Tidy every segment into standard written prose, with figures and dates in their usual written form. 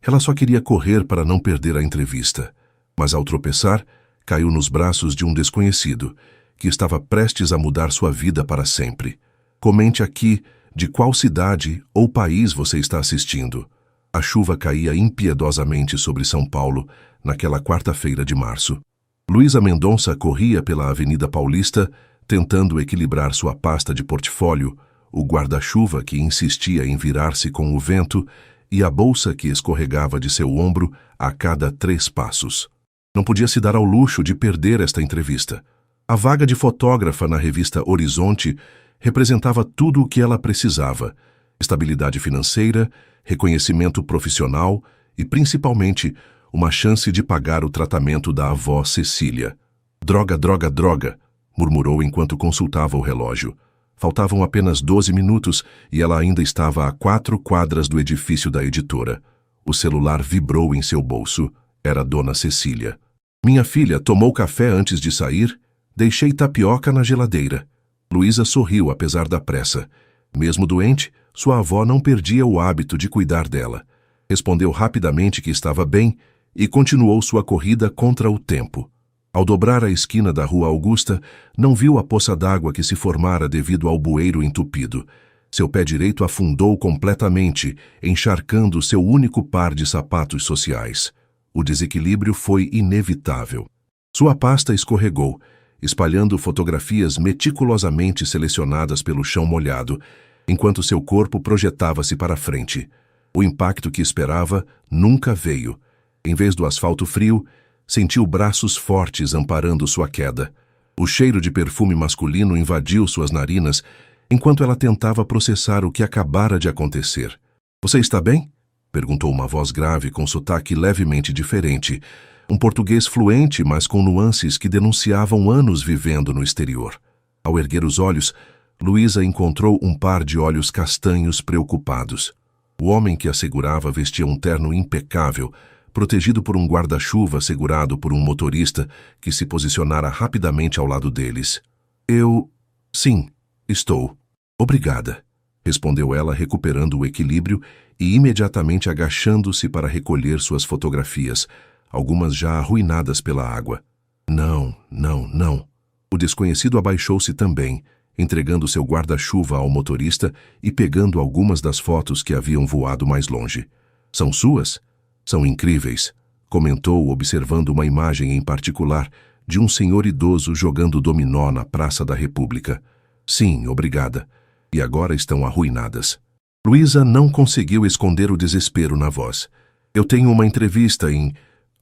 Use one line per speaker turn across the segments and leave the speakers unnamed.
Ela só queria correr para não perder a entrevista, mas ao tropeçar, caiu nos braços de um desconhecido, que estava prestes a mudar sua vida para sempre. Comente aqui de qual cidade ou país você está assistindo. A chuva caía impiedosamente sobre São Paulo naquela quarta-feira de março. Luísa Mendonça corria pela Avenida Paulista, tentando equilibrar sua pasta de portfólio, o guarda-chuva que insistia em virar-se com o vento e a bolsa que escorregava de seu ombro a cada 3 passos. Não podia se dar ao luxo de perder esta entrevista. A vaga de fotógrafa na revista Horizonte representava tudo o que ela precisava: estabilidade financeira, reconhecimento profissional e, principalmente, uma chance de pagar o tratamento da avó Cecília. Droga, droga, droga, murmurou enquanto consultava o relógio. Faltavam apenas 12 minutos e ela ainda estava a 4 quadras do edifício da editora. O celular vibrou em seu bolso. Era Dona Cecília. Minha filha tomou café antes de sair? Deixei tapioca na geladeira. Luísa sorriu apesar da pressa. Mesmo doente, sua avó não perdia o hábito de cuidar dela. Respondeu rapidamente que estava bem e continuou sua corrida contra o tempo. Ao dobrar a esquina da Rua Augusta, não viu a poça d'água que se formara devido ao bueiro entupido. Seu pé direito afundou completamente, encharcando seu único par de sapatos sociais. O desequilíbrio foi inevitável. Sua pasta escorregou, espalhando fotografias meticulosamente selecionadas pelo chão molhado, enquanto seu corpo projetava-se para frente. O impacto que esperava nunca veio. Em vez do asfalto frio, sentiu braços fortes amparando sua queda. O cheiro de perfume masculino invadiu suas narinas enquanto ela tentava processar o que acabara de acontecer. "Você está bem?" perguntou uma voz grave com sotaque levemente diferente, um português fluente, mas com nuances que denunciavam anos vivendo no exterior. Ao erguer os olhos, Luísa encontrou um par de olhos castanhos preocupados. O homem que a segurava vestia um terno impecável, protegido por um guarda-chuva segurado por um motorista que se posicionara rapidamente ao lado deles. Sim, estou. Obrigada, respondeu ela, recuperando o equilíbrio e imediatamente agachando-se para recolher suas fotografias, algumas já arruinadas pela água. Não. O desconhecido abaixou-se também, entregando seu guarda-chuva ao motorista e pegando algumas das fotos que haviam voado mais longe. São suas? São incríveis, comentou, observando uma imagem em particular de um senhor idoso jogando dominó na Praça da República. Sim, obrigada. E agora estão arruinadas. Luísa não conseguiu esconder o desespero na voz. Eu tenho uma entrevista em...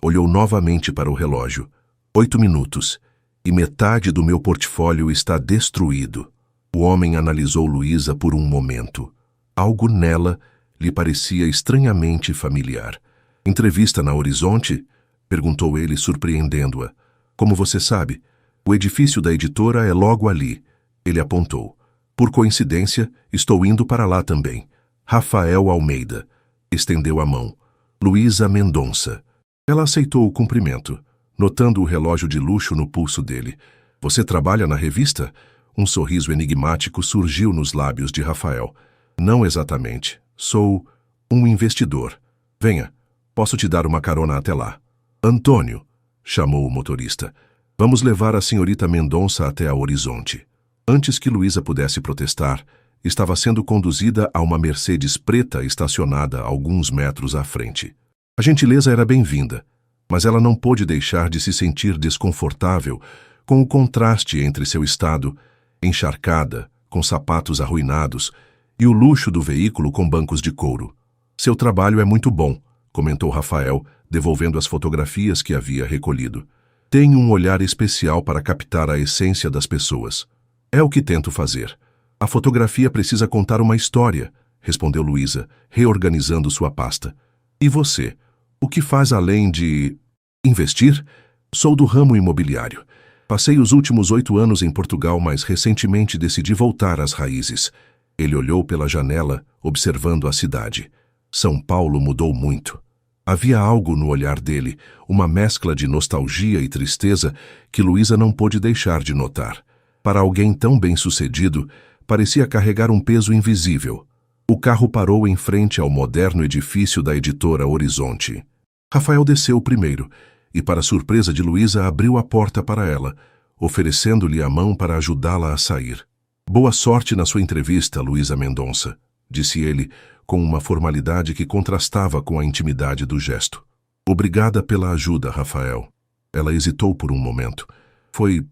Olhou novamente para o relógio. 8 minutos. E metade do meu portfólio está destruído. O homem analisou Luísa por um momento. Algo nela lhe parecia estranhamente familiar. Entrevista na Horizonte? Perguntou ele, surpreendendo-a. Como você sabe, o edifício da editora é logo ali. Ele apontou. Por coincidência, estou indo para lá também. Rafael Almeida. Estendeu a mão. Luísa Mendonça. Ela aceitou o cumprimento, notando o relógio de luxo no pulso dele. Você trabalha na revista? Um sorriso enigmático surgiu nos lábios de Rafael. Não exatamente. Sou um investidor. Venha. Posso te dar uma carona até lá. Antônio, chamou o motorista. Vamos levar a senhorita Mendonça até a Horizonte. Antes que Luísa pudesse protestar, estava sendo conduzida a uma Mercedes preta estacionada alguns metros à frente. A gentileza era bem-vinda, mas ela não pôde deixar de se sentir desconfortável com o contraste entre seu estado, encharcada, com sapatos arruinados, e o luxo do veículo com bancos de couro. Seu trabalho é muito bom, comentou Rafael, devolvendo as fotografias que havia recolhido. Tenho um olhar especial para captar a essência das pessoas. É o que tento fazer. A fotografia precisa contar uma história, respondeu Luísa, reorganizando sua pasta. E você? O que faz além de... investir? Sou do ramo imobiliário. Passei os últimos 8 anos em Portugal, mas recentemente decidi voltar às raízes. Ele olhou pela janela, observando a cidade. São Paulo mudou muito. Havia algo no olhar dele, uma mescla de nostalgia e tristeza que Luísa não pôde deixar de notar. Para alguém tão bem-sucedido, parecia carregar um peso invisível. O carro parou em frente ao moderno edifício da editora Horizonte. Rafael desceu primeiro e, para surpresa de Luísa, abriu a porta para ela, oferecendo-lhe a mão para ajudá-la a sair. Boa sorte na sua entrevista, Luísa Mendonça, disse ele, com uma formalidade que contrastava com a intimidade do gesto. Obrigada pela ajuda, Rafael. Ela hesitou por um momento. Foi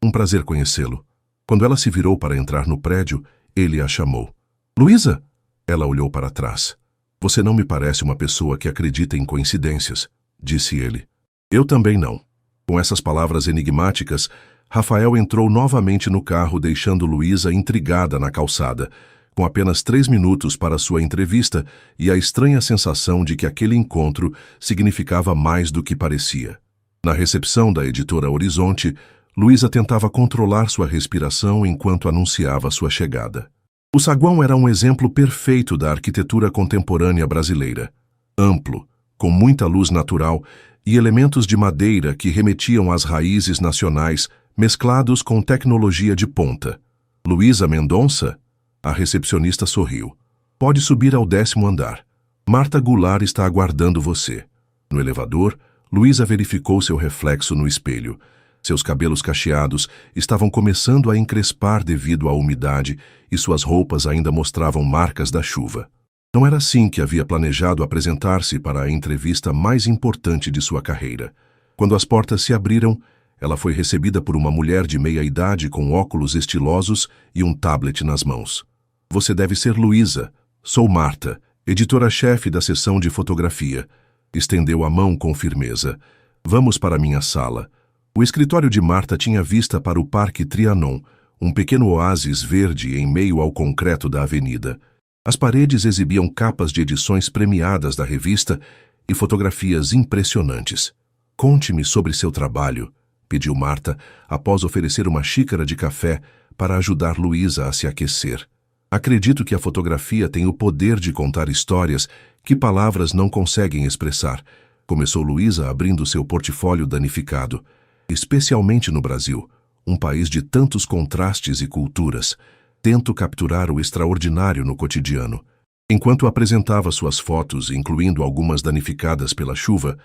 um prazer conhecê-lo. Quando ela se virou para entrar no prédio, ele a chamou. Luísa! Ela olhou para trás. Você não me parece uma pessoa que acredita em coincidências, disse ele. Eu também não. Com essas palavras enigmáticas, Rafael entrou novamente no carro, deixando Luísa intrigada na calçada, com apenas 3 minutos para sua entrevista e a estranha sensação de que aquele encontro significava mais do que parecia. Na recepção da editora Horizonte, Luísa tentava controlar sua respiração enquanto anunciava sua chegada. O saguão era um exemplo perfeito da arquitetura contemporânea brasileira. Amplo, com muita luz natural e elementos de madeira que remetiam às raízes nacionais, mesclados com tecnologia de ponta. Luísa Mendonça? A recepcionista sorriu. Pode subir ao 10º andar. Marta Goulart está aguardando você. No elevador, Luísa verificou seu reflexo no espelho. Seus cabelos cacheados estavam começando a encrespar devido à umidade e suas roupas ainda mostravam marcas da chuva. Não era assim que havia planejado apresentar-se para a entrevista mais importante de sua carreira. Quando as portas se abriram, ela foi recebida por uma mulher de meia-idade com óculos estilosos e um tablet nas mãos. Você deve ser Luísa. Sou Marta, editora-chefe da seção de fotografia. Estendeu a mão com firmeza. Vamos para minha sala. O escritório de Marta tinha vista para o Parque Trianon, um pequeno oásis verde em meio ao concreto da avenida. As paredes exibiam capas de edições premiadas da revista e fotografias impressionantes. Conte-me sobre seu trabalho, pediu Marta, após oferecer uma xícara de café para ajudar Luísa a se aquecer. Acredito que a fotografia tem o poder de contar histórias que palavras não conseguem expressar, começou Luísa abrindo seu portfólio danificado. Especialmente no Brasil, um país de tantos contrastes e culturas, tento capturar o extraordinário no cotidiano. Enquanto apresentava suas fotos, incluindo algumas danificadas pela chuva,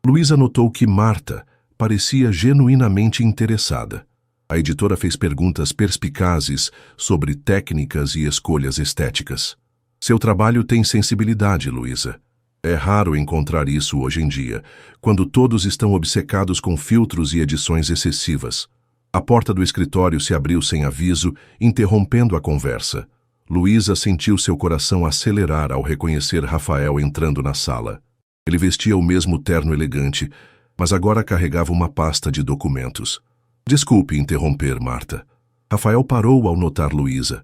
Luísa notou que Marta parecia genuinamente interessada. A editora fez perguntas perspicazes sobre técnicas e escolhas estéticas. Seu trabalho tem sensibilidade, Luísa. É raro encontrar isso hoje em dia, quando todos estão obcecados com filtros e edições excessivas. A porta do escritório se abriu sem aviso, interrompendo a conversa. Luísa sentiu seu coração acelerar ao reconhecer Rafael entrando na sala. Ele vestia o mesmo terno elegante, mas agora carregava uma pasta de documentos. Desculpe interromper, Marta. Rafael parou ao notar Luísa.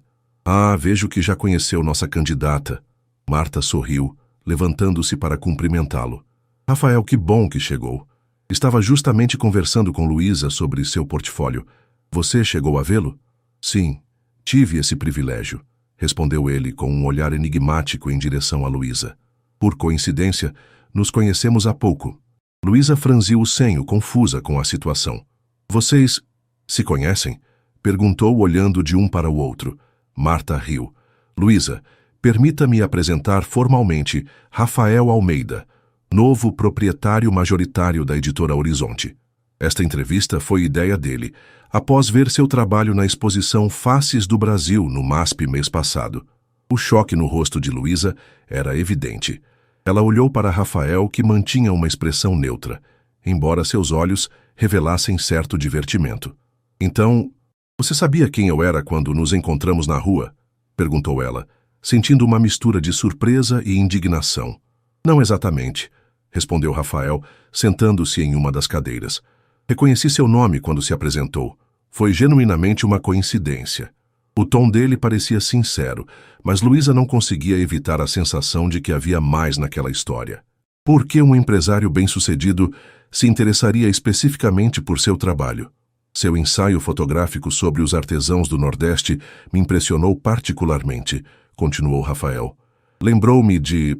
Vejo que já conheceu nossa candidata. Marta sorriu, levantando-se para cumprimentá-lo. Rafael, que bom que chegou. Estava justamente conversando com Luísa sobre seu portfólio. Você chegou a vê-lo? Sim, tive esse privilégio, respondeu ele com um olhar enigmático em direção a Luísa. Por coincidência, nos conhecemos há pouco. Luísa franziu o senho, confusa com a situação. Vocês se conhecem? Perguntou olhando de um para o outro. Marta riu. Luísa, permita-me apresentar formalmente Rafael Almeida, novo proprietário majoritário da editora Horizonte. Esta entrevista foi ideia dele, após ver seu trabalho na exposição Faces do Brasil no MASP mês passado. O choque no rosto de Luísa era evidente. Ela olhou para Rafael, que mantinha uma expressão neutra, embora seus olhos revelassem certo divertimento. Então, você sabia quem eu era quando nos encontramos na rua? Perguntou ela, sentindo uma mistura de surpresa e indignação. Não exatamente, respondeu Rafael, sentando-se em uma das cadeiras. Reconheci seu nome quando se apresentou. Foi genuinamente uma coincidência. O tom dele parecia sincero, mas Luísa não conseguia evitar a sensação de que havia mais naquela história. Por que um empresário bem-sucedido se interessaria especificamente por seu trabalho? Seu ensaio fotográfico sobre os artesãos do Nordeste me impressionou particularmente, continuou Rafael. Lembrou-me de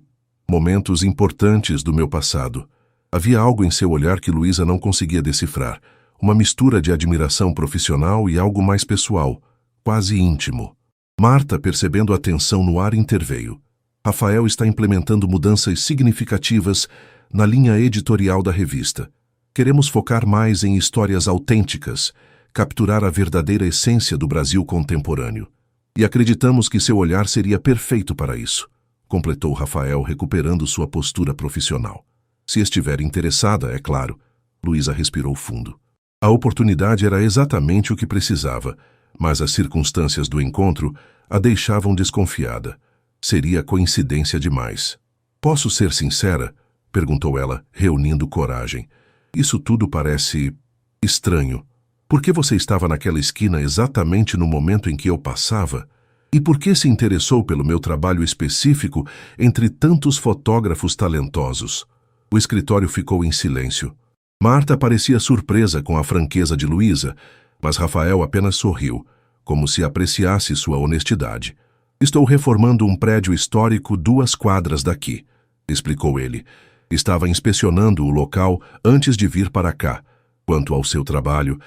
momentos importantes do meu passado. Havia algo em seu olhar que Luísa não conseguia decifrar, uma mistura de admiração profissional e algo mais pessoal, quase íntimo. Marta, percebendo a tensão no ar, interveio. Rafael está implementando mudanças significativas na linha editorial da revista. Queremos focar mais em histórias autênticas, capturar a verdadeira essência do Brasil contemporâneo. E acreditamos que seu olhar seria perfeito para isso, completou Rafael, recuperando sua postura profissional. Se estiver interessada, é claro. Luísa respirou fundo. A oportunidade era exatamente o que precisava, mas as circunstâncias do encontro a deixavam desconfiada. Seria coincidência demais. Posso ser sincera? Perguntou ela, reunindo coragem. Isso tudo parece estranho. Por que você estava naquela esquina exatamente no momento em que eu passava? E por que se interessou pelo meu trabalho específico entre tantos fotógrafos talentosos? O escritório ficou em silêncio. Marta parecia surpresa com a franqueza de Luísa, mas Rafael apenas sorriu, como se apreciasse sua honestidade. Estou reformando um prédio histórico 2 quadras daqui, explicou ele. Estava inspecionando o local antes de vir para cá. Quanto ao seu trabalho,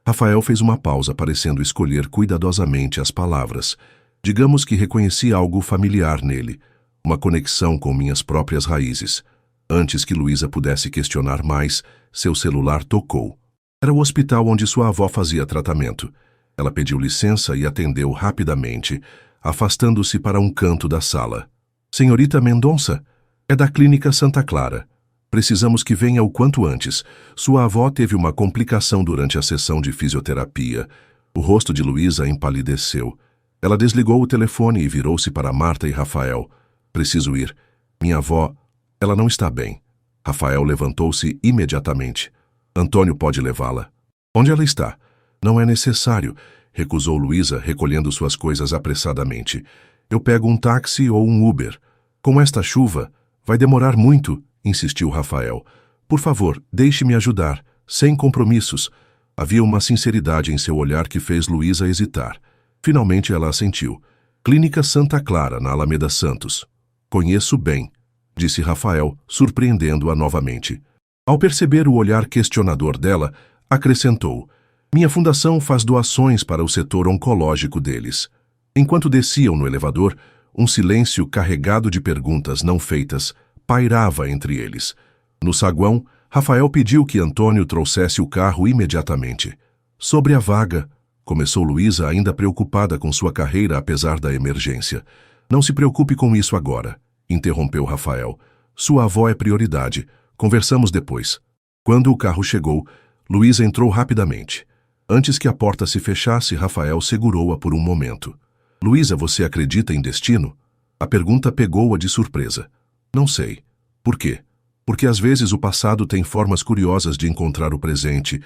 Rafael fez uma pausa, parecendo escolher cuidadosamente as palavras. Digamos que reconheci algo familiar nele, uma conexão com minhas próprias raízes. Antes que Luísa pudesse questionar mais, seu celular tocou. Era o hospital onde sua avó fazia tratamento. Ela pediu licença e atendeu rapidamente, afastando-se para um canto da sala. Senhorita Mendonça? É da Clínica Santa Clara. Precisamos que venha o quanto antes. Sua avó teve uma complicação durante a sessão de fisioterapia. O rosto de Luísa empalideceu. Ela desligou o telefone e virou-se para Marta e Rafael. Preciso ir. Minha avó, ela não está bem. Rafael levantou-se imediatamente. Antônio pode levá-la. Onde ela está? Não é necessário, recusou Luísa, recolhendo suas coisas apressadamente. Eu pego um táxi ou um Uber. Com esta chuva, vai demorar muito, insistiu Rafael. Por favor, deixe-me ajudar, sem compromissos. Havia uma sinceridade em seu olhar que fez Luísa hesitar. Finalmente ela assentiu. Clínica Santa Clara, na Alameda Santos. Conheço bem, disse Rafael, surpreendendo-a novamente. Ao perceber o olhar questionador dela, acrescentou. Minha fundação faz doações para o setor oncológico deles. Enquanto desciam no elevador, um silêncio carregado de perguntas não feitas pairava entre eles. No saguão, Rafael pediu que Antônio trouxesse o carro imediatamente. Sobre a vaga, começou Luísa, ainda preocupada com sua carreira apesar da emergência. Não se preocupe com isso agora, interrompeu Rafael. Sua avó é prioridade. Conversamos depois. Quando o carro chegou, Luísa entrou rapidamente. Antes que a porta se fechasse, Rafael segurou-a por um momento. Luísa, você acredita em destino? A pergunta pegou-a de surpresa. Não sei. Por quê? Porque às vezes o passado tem formas curiosas de encontrar o presente,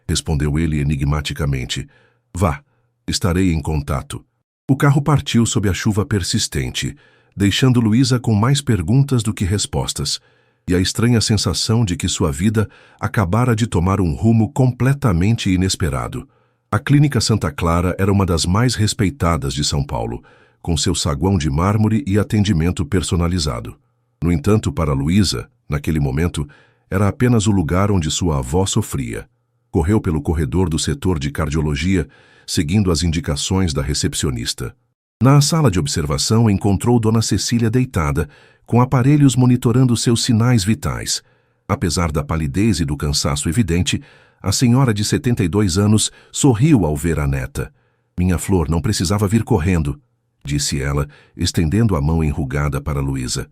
respondeu ele enigmaticamente. Vá, estarei em contato. O carro partiu sob a chuva persistente, deixando Luísa com mais perguntas do que respostas, e a estranha sensação de que sua vida acabara de tomar um rumo completamente inesperado. A Clínica Santa Clara era uma das mais respeitadas de São Paulo, com seu saguão de mármore e atendimento personalizado. No entanto, para Luísa, naquele momento, era apenas o lugar onde sua avó sofria. Correu pelo corredor do setor de cardiologia, seguindo as indicações da recepcionista. Na sala de observação, encontrou Dona Cecília deitada, com aparelhos monitorando seus sinais vitais. Apesar da palidez e do cansaço evidente, a senhora de 72 anos sorriu ao ver a neta. Minha flor não precisava vir correndo, disse ela, estendendo a mão enrugada para Luísa.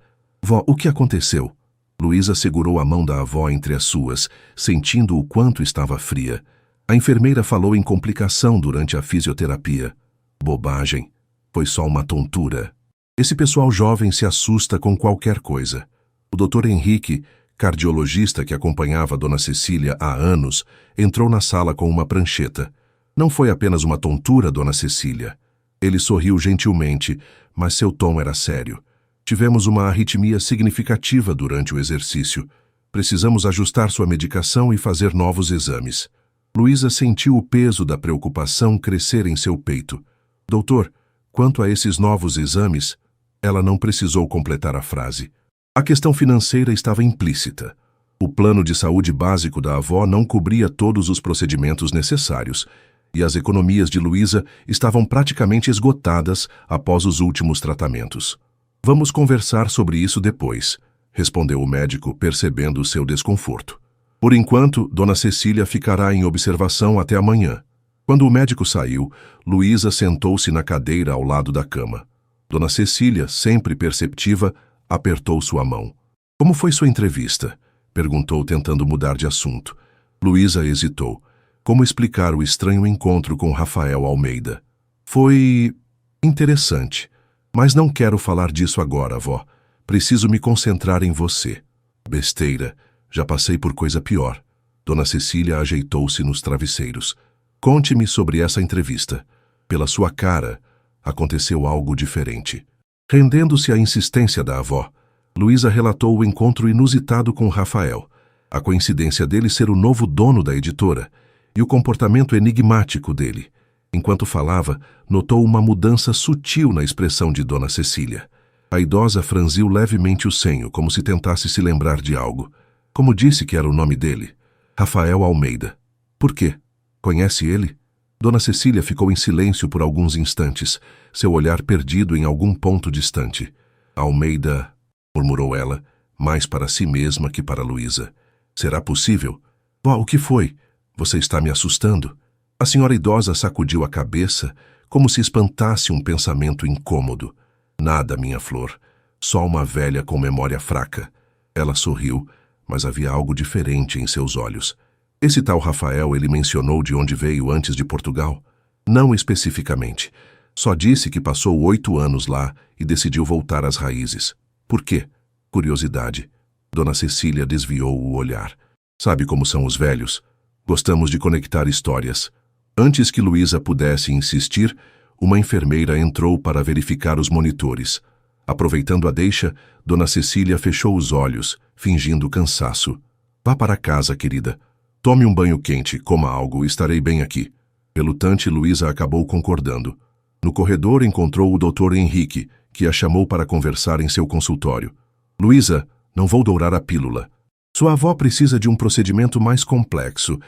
Vó, o que aconteceu? Luísa segurou a mão da avó entre as suas, sentindo o quanto estava fria. A enfermeira falou em complicação durante a fisioterapia. Bobagem. Foi só uma tontura. Esse pessoal jovem se assusta com qualquer coisa. O Dr. Henrique, cardiologista que acompanhava Dona Cecília há anos, entrou na sala com uma prancheta. Não foi apenas uma tontura, Dona Cecília. Ele sorriu gentilmente, mas seu tom era sério. Tivemos uma arritmia significativa durante o exercício. Precisamos ajustar sua medicação e fazer novos exames. Luísa sentiu o peso da preocupação crescer em seu peito. Doutor, quanto a esses novos exames, ela não precisou completar a frase. A questão financeira estava implícita. O plano de saúde básico da avó não cobria todos os procedimentos necessários, e as economias de Luísa estavam praticamente esgotadas após os últimos tratamentos. Vamos conversar sobre isso depois, respondeu o médico, percebendo seu desconforto. Por enquanto, Dona Cecília ficará em observação até amanhã. Quando o médico saiu, Luísa sentou-se na cadeira ao lado da cama. Dona Cecília, sempre perceptiva, apertou sua mão. Como foi sua entrevista? Perguntou, tentando mudar de assunto. Luísa hesitou. Como explicar o estranho encontro com Rafael Almeida? Foi interessante. Mas não quero falar disso agora, avó. Preciso me concentrar em você. Besteira. Já passei por coisa pior. Dona Cecília ajeitou-se nos travesseiros. Conte-me sobre essa entrevista. Pela sua cara, aconteceu algo diferente. Rendendo-se à insistência da avó, Luísa relatou o encontro inusitado com Rafael, a coincidência dele ser o novo dono da editora e o comportamento enigmático dele. Enquanto falava, notou uma mudança sutil na expressão de Dona Cecília. A idosa franziu levemente o senho, como se tentasse se lembrar de algo. Como disse que era o nome dele? Rafael Almeida. Por quê? Conhece ele? Dona Cecília ficou em silêncio por alguns instantes, seu olhar perdido em algum ponto distante. Almeida, murmurou ela, mais para si mesma que para Luísa. Será possível? Vó, o que foi? Você está me assustando? A senhora idosa sacudiu a cabeça, como se espantasse um pensamento incômodo. Nada, minha flor. Só uma velha com memória fraca. Ela sorriu, mas havia algo diferente em seus olhos. Esse tal Rafael, ele mencionou de onde veio antes de Portugal? Não especificamente. Só disse que passou 8 anos lá e decidiu voltar às raízes. Por quê? Curiosidade. Dona Cecília desviou o olhar. Sabe como são os velhos? Gostamos de conectar histórias. Antes que Luísa pudesse insistir, uma enfermeira entrou para verificar os monitores. Aproveitando a deixa, Dona Cecília fechou os olhos, fingindo cansaço. Vá para casa, querida. Tome um banho quente, coma algo, estarei bem aqui. Relutante, Luísa acabou concordando. No corredor encontrou o Dr. Henrique, que a chamou para conversar em seu consultório. Luísa, não vou dourar a pílula. Sua avó precisa de um procedimento mais complexo,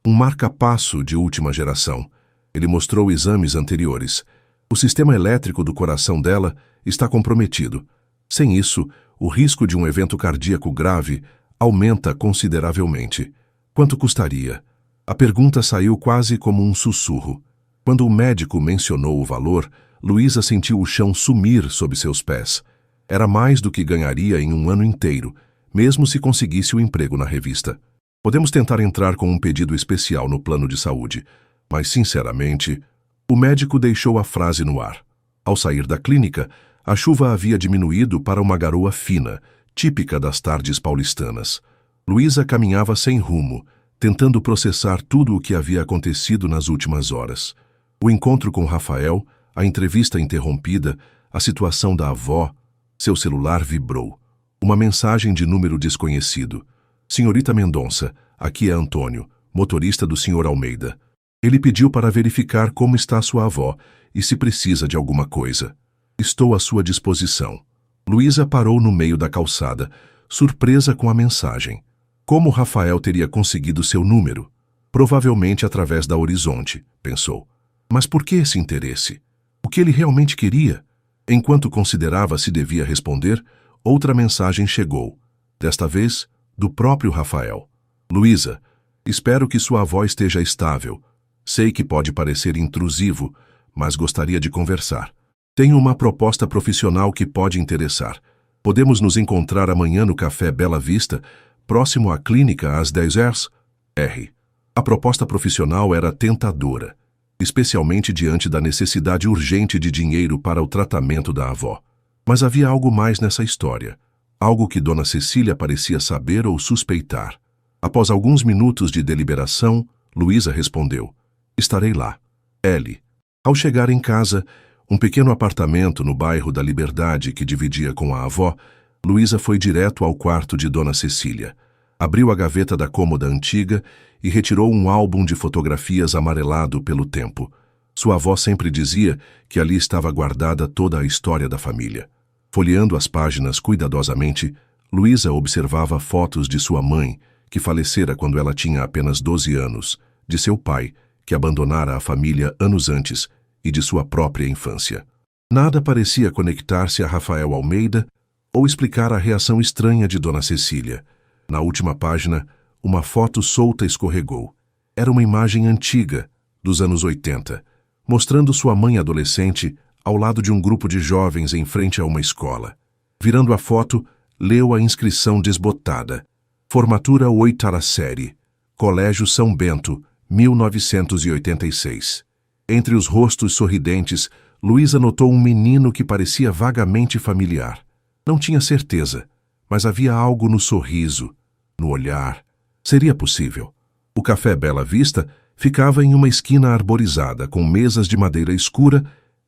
um marca-passo de última geração. Ele mostrou exames anteriores. O sistema elétrico do coração dela está comprometido. Sem isso, o risco de um evento cardíaco grave aumenta consideravelmente. Quanto custaria? A pergunta saiu quase como um sussurro. Quando o médico mencionou o valor, Luísa sentiu o chão sumir sob seus pés. Era mais do que ganharia em um ano inteiro, mesmo se conseguisse o emprego na revista. Podemos tentar entrar com um pedido especial no plano de saúde, mas, sinceramente, o médico deixou a frase no ar. Ao sair da clínica, a chuva havia diminuído para uma garoa fina, típica das tardes paulistanas. Luísa caminhava sem rumo, tentando processar tudo o que havia acontecido nas últimas horas. O encontro com Rafael, a entrevista interrompida, a situação da avó. Seu celular vibrou. Uma mensagem de número desconhecido. Senhorita Mendonça, aqui é Antônio, motorista do Sr. Almeida. Ele pediu para verificar como está sua avó e se precisa de alguma coisa. Estou à sua disposição. Luísa parou no meio da calçada, surpresa com a mensagem. Como Rafael teria conseguido seu número? Provavelmente através da Horizonte, pensou. Mas por que esse interesse? O que ele realmente queria? Enquanto considerava se devia responder, outra mensagem chegou. Desta vez, do próprio Rafael. Luísa, espero que sua avó esteja estável. Sei que pode parecer intrusivo, mas gostaria de conversar. Tenho uma proposta profissional que pode interessar. Podemos nos encontrar amanhã no Café Bela Vista, próximo à clínica às 10 horas? R. A proposta profissional era tentadora, especialmente diante da necessidade urgente de dinheiro para o tratamento da avó. Mas havia algo mais nessa história, algo que Dona Cecília parecia saber ou suspeitar. Após alguns minutos de deliberação, Luísa respondeu: estarei lá. L. Ao chegar em casa, um pequeno apartamento no bairro da Liberdade que dividia com a avó, Luísa foi direto ao quarto de Dona Cecília. Abriu a gaveta da cômoda antiga e retirou um álbum de fotografias amarelado pelo tempo. Sua avó sempre dizia que ali estava guardada toda a história da família. Folheando as páginas cuidadosamente, Luísa observava fotos de sua mãe, que falecera quando ela tinha apenas 12 anos, de seu pai, que abandonara a família anos antes, e de sua própria infância. Nada parecia conectar-se a Rafael Almeida ou explicar a reação estranha de Dona Cecília. Na última página, uma foto solta escorregou. Era uma imagem antiga, dos anos 80, mostrando sua mãe adolescente ao lado de um grupo de jovens em frente a uma escola. Virando a foto, leu a inscrição desbotada. Formatura 8ª série. Colégio São Bento, 1986. Entre os rostos sorridentes, Luísa notou um menino que parecia vagamente familiar. Não tinha certeza, mas havia algo no sorriso, no olhar. Seria possível. O Café Bela Vista ficava em uma esquina arborizada, com mesas de madeira escura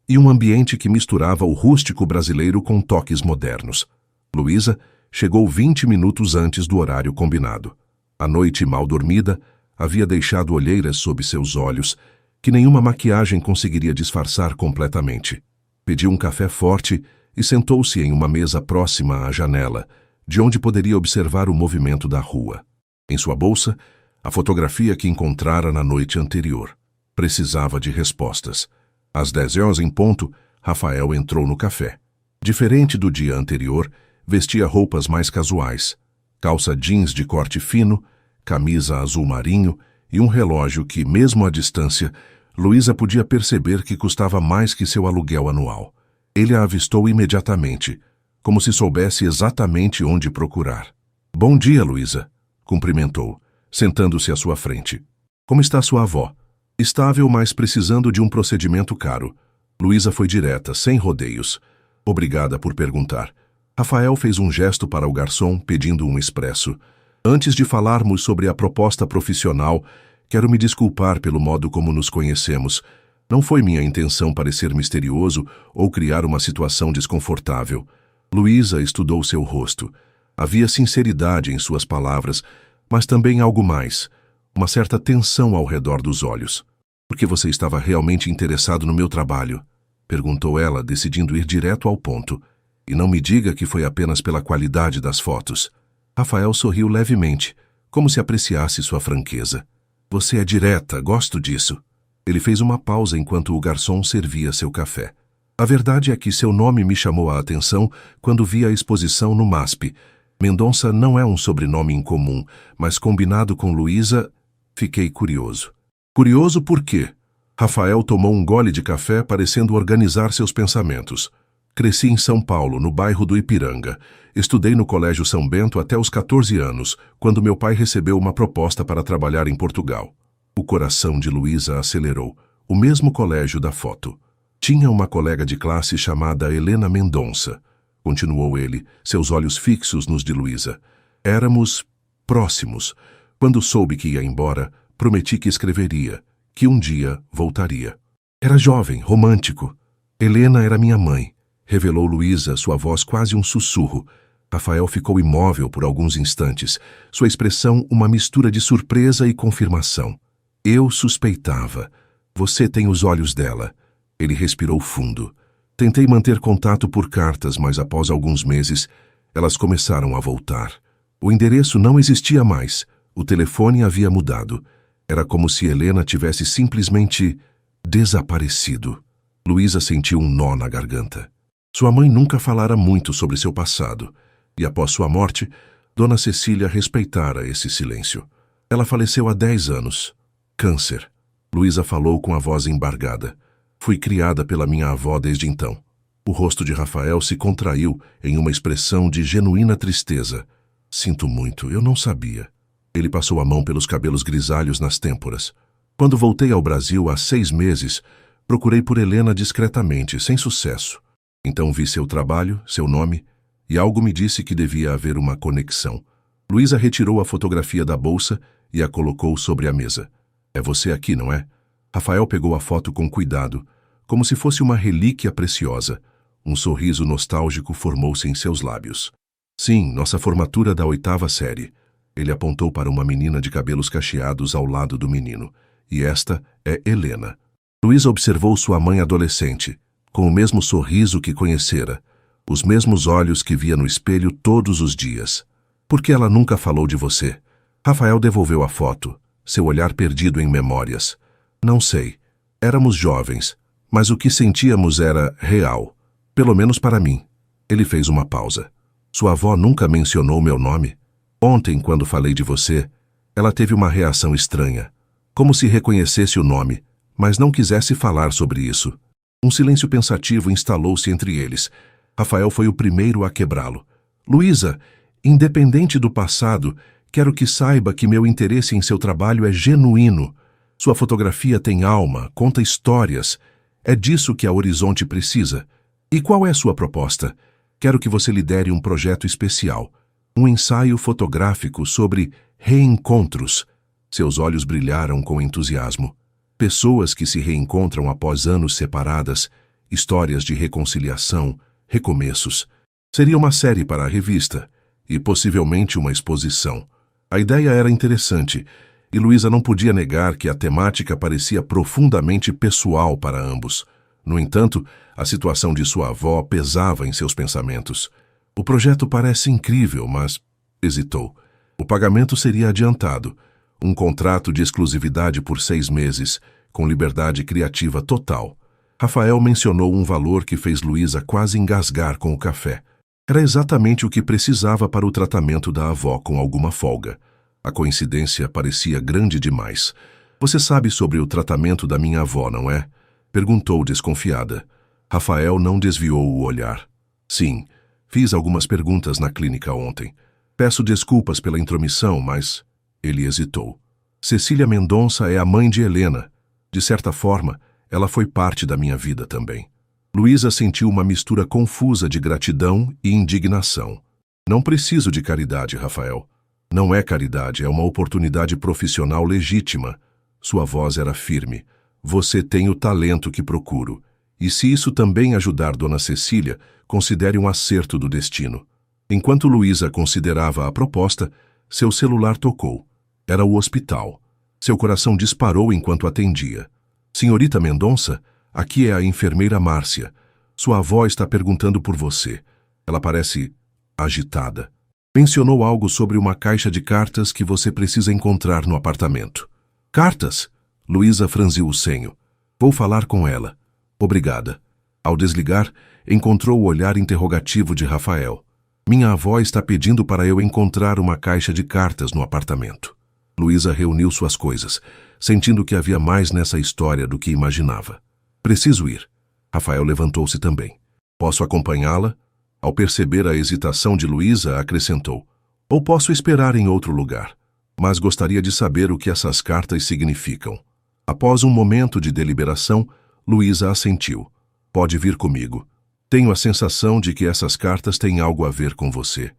e um ambiente que misturava o rústico brasileiro com toques modernos. Luísa chegou 20 minutos antes do horário combinado. A noite mal dormida havia deixado olheiras sob seus olhos, que nenhuma maquiagem conseguiria disfarçar completamente. Pediu um café forte e sentou-se em uma mesa próxima à janela, de onde poderia observar o movimento da rua. Em sua bolsa, a fotografia que encontrara na noite anterior. Precisava de respostas. Às 10h em ponto, Rafael entrou no café. Diferente do dia anterior, vestia roupas mais casuais. Calça jeans de corte fino, camisa azul marinho e um relógio que, mesmo à distância, Luísa podia perceber que custava mais que seu aluguel anual. Ele a avistou imediatamente, como se soubesse exatamente onde procurar. "Bom dia, Luísa", cumprimentou, sentando-se à sua frente. "Como está sua avó?" "Estável, mas precisando de um procedimento caro." Luísa foi direta, sem rodeios. "Obrigada por perguntar." Rafael fez um gesto para o garçom, pedindo um expresso. "Antes de falarmos sobre a proposta profissional, quero me desculpar pelo modo como nos conhecemos. Não foi minha intenção parecer misterioso ou criar uma situação desconfortável." Luísa estudou seu rosto. Havia sinceridade em suas palavras, mas também algo mais, uma certa tensão ao redor dos olhos. "Por que você estava realmente interessado no meu trabalho?" perguntou ela, decidindo ir direto ao ponto. "E não me diga que foi apenas pela qualidade das fotos." Rafael sorriu levemente, como se apreciasse sua franqueza. "Você é direta, gosto disso." Ele fez uma pausa enquanto o garçom servia seu café. "A verdade é que seu nome me chamou a atenção quando vi a exposição no MASP. Mendonça não é um sobrenome incomum, mas combinado com Luísa, fiquei curioso." "Curioso por quê?" Rafael tomou um gole de café, parecendo organizar seus pensamentos. "Cresci em São Paulo, no bairro do Ipiranga. Estudei no Colégio São Bento até os 14 anos, quando meu pai recebeu uma proposta para trabalhar em Portugal." O coração de Luísa acelerou. O mesmo colégio da foto. "Tinha uma colega de classe chamada Helena Mendonça", continuou ele, seus olhos fixos nos de Luísa. "Éramos próximos. Quando soube que ia embora, prometi que escreveria, que um dia voltaria. Era jovem, romântico. Helena era minha mãe", revelou Luísa, sua voz quase um sussurro. Rafael ficou imóvel por alguns instantes, sua expressão uma mistura de surpresa e confirmação. "Eu suspeitava. Você tem os olhos dela." Ele respirou fundo. "Tentei manter contato por cartas, mas após alguns meses, elas começaram a voltar. O endereço não existia mais. O telefone havia mudado. Era como se Helena tivesse simplesmente desaparecido." Luísa sentiu um nó na garganta. Sua mãe nunca falara muito sobre seu passado, e após sua morte, Dona Cecília respeitara esse silêncio. Ela faleceu há 10 anos. Câncer. Luísa falou com a voz embargada. "Fui criada pela minha avó desde então." O rosto de Rafael se contraiu em uma expressão de genuína tristeza. "Sinto muito, eu não sabia." Ele passou a mão pelos cabelos grisalhos nas têmporas. "Quando voltei ao Brasil há 6 meses, procurei por Helena discretamente, sem sucesso. Então vi seu trabalho, seu nome, e algo me disse que devia haver uma conexão." Luísa retirou a fotografia da bolsa e a colocou sobre a mesa. "É você aqui, não é?" Rafael pegou a foto com cuidado, como se fosse uma relíquia preciosa. Um sorriso nostálgico formou-se em seus lábios. "Sim, nossa formatura da 8ª série." Ele apontou para uma menina de cabelos cacheados ao lado do menino. "E esta é Helena." Luísa observou sua mãe adolescente, com o mesmo sorriso que conhecera, os mesmos olhos que via no espelho todos os dias. "Por que ela nunca falou de você?" Rafael devolveu a foto, seu olhar perdido em memórias. "Não sei. Éramos jovens. Mas o que sentíamos era real, pelo menos para mim. Ele fez uma pausa. Sua avó nunca mencionou meu nome? Ontem, quando falei de você, ela teve uma reação estranha, como se reconhecesse o nome, mas não quisesse falar sobre isso. Um silêncio pensativo instalou-se entre eles. Rafael foi o primeiro a quebrá-lo. Luísa, independente do passado, quero que saiba que meu interesse em seu trabalho é genuíno. Sua fotografia tem alma, conta histórias. É disso que a Horizonte precisa. E qual é sua proposta? Quero que você lidere um projeto especial. Um ensaio fotográfico sobre reencontros. Seus olhos brilharam com entusiasmo. Pessoas que se reencontram após anos separadas, histórias de reconciliação, recomeços. Seria uma série para a revista e possivelmente uma exposição. A ideia era interessante e Luísa não podia negar que a temática parecia profundamente pessoal para ambos. No entanto, a situação de sua avó pesava em seus pensamentos. O projeto parece incrível, mas hesitou. O pagamento seria adiantado. Um contrato de exclusividade por 6 meses, com liberdade criativa total. Rafael mencionou um valor que fez Luísa quase engasgar com o café. Era exatamente o que precisava para o tratamento da avó com alguma folga. A coincidência parecia grande demais. Você sabe sobre o tratamento da minha avó, não é? Perguntou desconfiada. Rafael não desviou o olhar. Sim, fiz algumas perguntas na clínica ontem. Peço desculpas pela intromissão, mas... Ele hesitou. Cecília Mendonça é a mãe de Helena. De certa forma, ela foi parte da minha vida também. Luísa sentiu uma mistura confusa de gratidão e indignação. Não preciso de caridade, Rafael. Não é caridade, é uma oportunidade profissional legítima. Sua voz era firme. Você tem o talento que procuro. E se isso também ajudar Dona Cecília, considere um acerto do destino. Enquanto Luísa considerava a proposta, seu celular tocou. Era o hospital. Seu coração disparou enquanto atendia. Senhorita Mendonça, aqui é a enfermeira Márcia. Sua avó está perguntando por você. Ela parece agitada. Mencionou algo sobre uma caixa de cartas que você precisa encontrar no apartamento. Cartas? Luísa franziu o senho. Vou falar com ela. Obrigada. Ao desligar, encontrou o olhar interrogativo de Rafael. Minha avó está pedindo para eu encontrar uma caixa de cartas no apartamento. Luísa reuniu suas coisas, sentindo que havia mais nessa história do que imaginava. Preciso ir. Rafael levantou-se também. Posso acompanhá-la? Ao perceber a hesitação de Luísa, acrescentou. Ou posso esperar em outro lugar. Mas gostaria de saber o que essas cartas significam. Após um momento de deliberação, Luísa assentiu. Pode vir comigo. Tenho a sensação de que essas cartas têm algo a ver com você.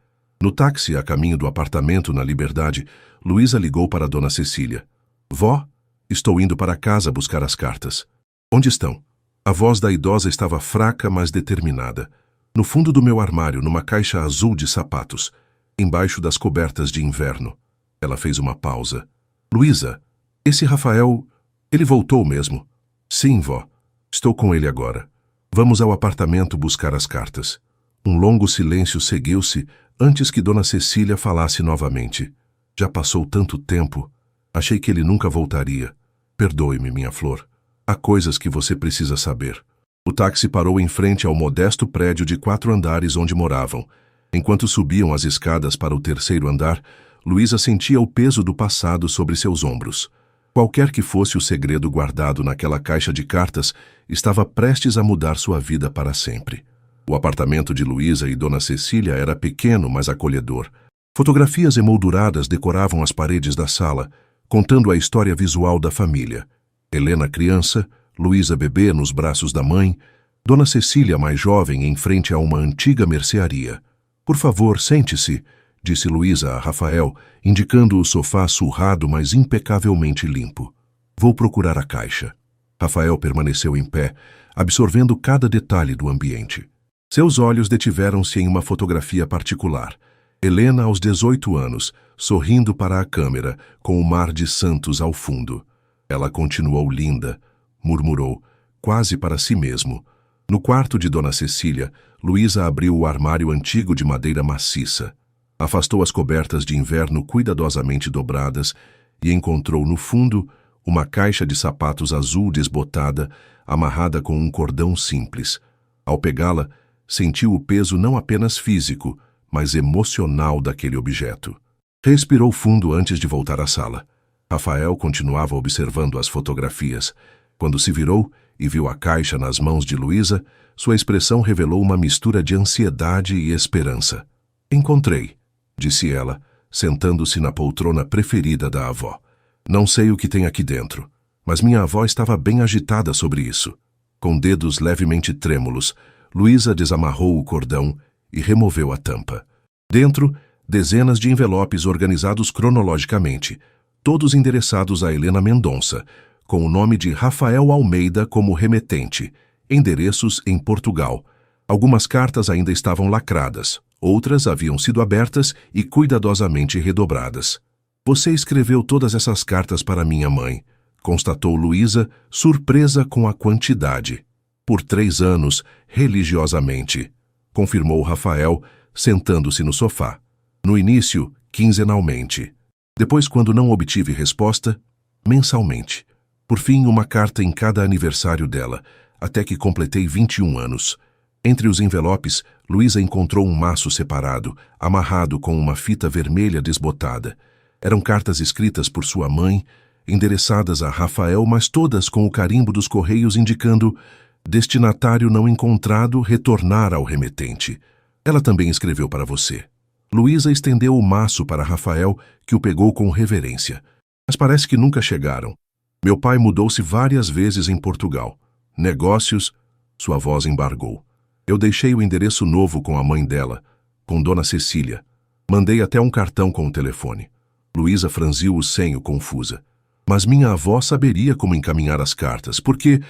No táxi, a caminho do apartamento na Liberdade, Luísa ligou para Dona Cecília. Vó, estou indo para casa buscar as cartas. Onde estão? A voz da idosa estava fraca, mas determinada. No fundo do meu armário, numa caixa azul de sapatos, embaixo das cobertas de inverno. Ela fez uma pausa. Luísa, esse Rafael, ele voltou mesmo? Sim, vó. Estou com ele agora. Vamos ao apartamento buscar as cartas. Um longo silêncio seguiu-se antes que Dona Cecília falasse novamente. Já passou tanto tempo. Achei que ele nunca voltaria. Perdoe-me, minha flor. Há coisas que você precisa saber. O táxi parou em frente ao modesto prédio de 4 andares onde moravam. Enquanto subiam as escadas para o 3º andar, Luísa sentia o peso do passado sobre seus ombros. Qualquer que fosse o segredo guardado naquela caixa de cartas, estava prestes a mudar sua vida para sempre. O apartamento de Luísa e Dona Cecília era pequeno, mas acolhedor. Fotografias emolduradas decoravam as paredes da sala, contando a história visual da família. Helena criança, Luísa bebê nos braços da mãe, Dona Cecília mais jovem em frente a uma antiga mercearia. Por favor, sente-se, disse Luísa a Rafael, indicando o sofá surrado, mas impecavelmente limpo. Vou procurar a caixa. Rafael permaneceu em pé, absorvendo cada detalhe do ambiente. Seus olhos detiveram-se em uma fotografia particular. Helena aos 18 anos, sorrindo para a câmera, com o mar de Santos ao fundo. Ela continuou linda, murmurou, quase para si mesmo. No quarto de Dona Cecília, Luísa abriu o armário antigo de madeira maciça. Afastou as cobertas de inverno cuidadosamente dobradas e encontrou no fundo uma caixa de sapatos azul desbotada, amarrada com um cordão simples. Ao pegá-la, sentiu o peso não apenas físico, mas emocional daquele objeto. Respirou fundo antes de voltar à sala. Rafael continuava observando as fotografias. Quando se virou e viu a caixa nas mãos de Luísa, sua expressão revelou uma mistura de ansiedade e esperança. Encontrei, disse ela, sentando-se na poltrona preferida da avó. Não sei o que tem aqui dentro, mas minha avó estava bem agitada sobre isso. Com dedos levemente trêmulos, Luísa desamarrou o cordão e removeu a tampa. Dentro, dezenas de envelopes organizados cronologicamente, todos endereçados a Helena Mendonça, com o nome de Rafael Almeida como remetente, endereços em Portugal. Algumas cartas ainda estavam lacradas, outras haviam sido abertas e cuidadosamente redobradas. Você escreveu todas essas cartas para minha mãe, constatou Luísa, surpresa com a quantidade. Por 3 anos, religiosamente, confirmou Rafael, sentando-se no sofá. No início, quinzenalmente. Depois, quando não obtive resposta, mensalmente. Por fim, uma carta em cada aniversário dela, até que completei 21 anos. Entre os envelopes, Luísa encontrou um maço separado, amarrado com uma fita vermelha desbotada. Eram cartas escritas por sua mãe, endereçadas a Rafael, mas todas com o carimbo dos correios indicando destinatário não encontrado, retornar ao remetente. Ela também escreveu para você. Luísa estendeu o maço para Rafael, que o pegou com reverência. Mas parece que nunca chegaram. Meu pai mudou-se várias vezes em Portugal. Negócios, sua voz embargou. Eu deixei o endereço novo com a mãe dela, com Dona Cecília. Mandei até um cartão com o telefone. Luísa franziu o senho confusa. Mas minha avó saberia como encaminhar as cartas, porque,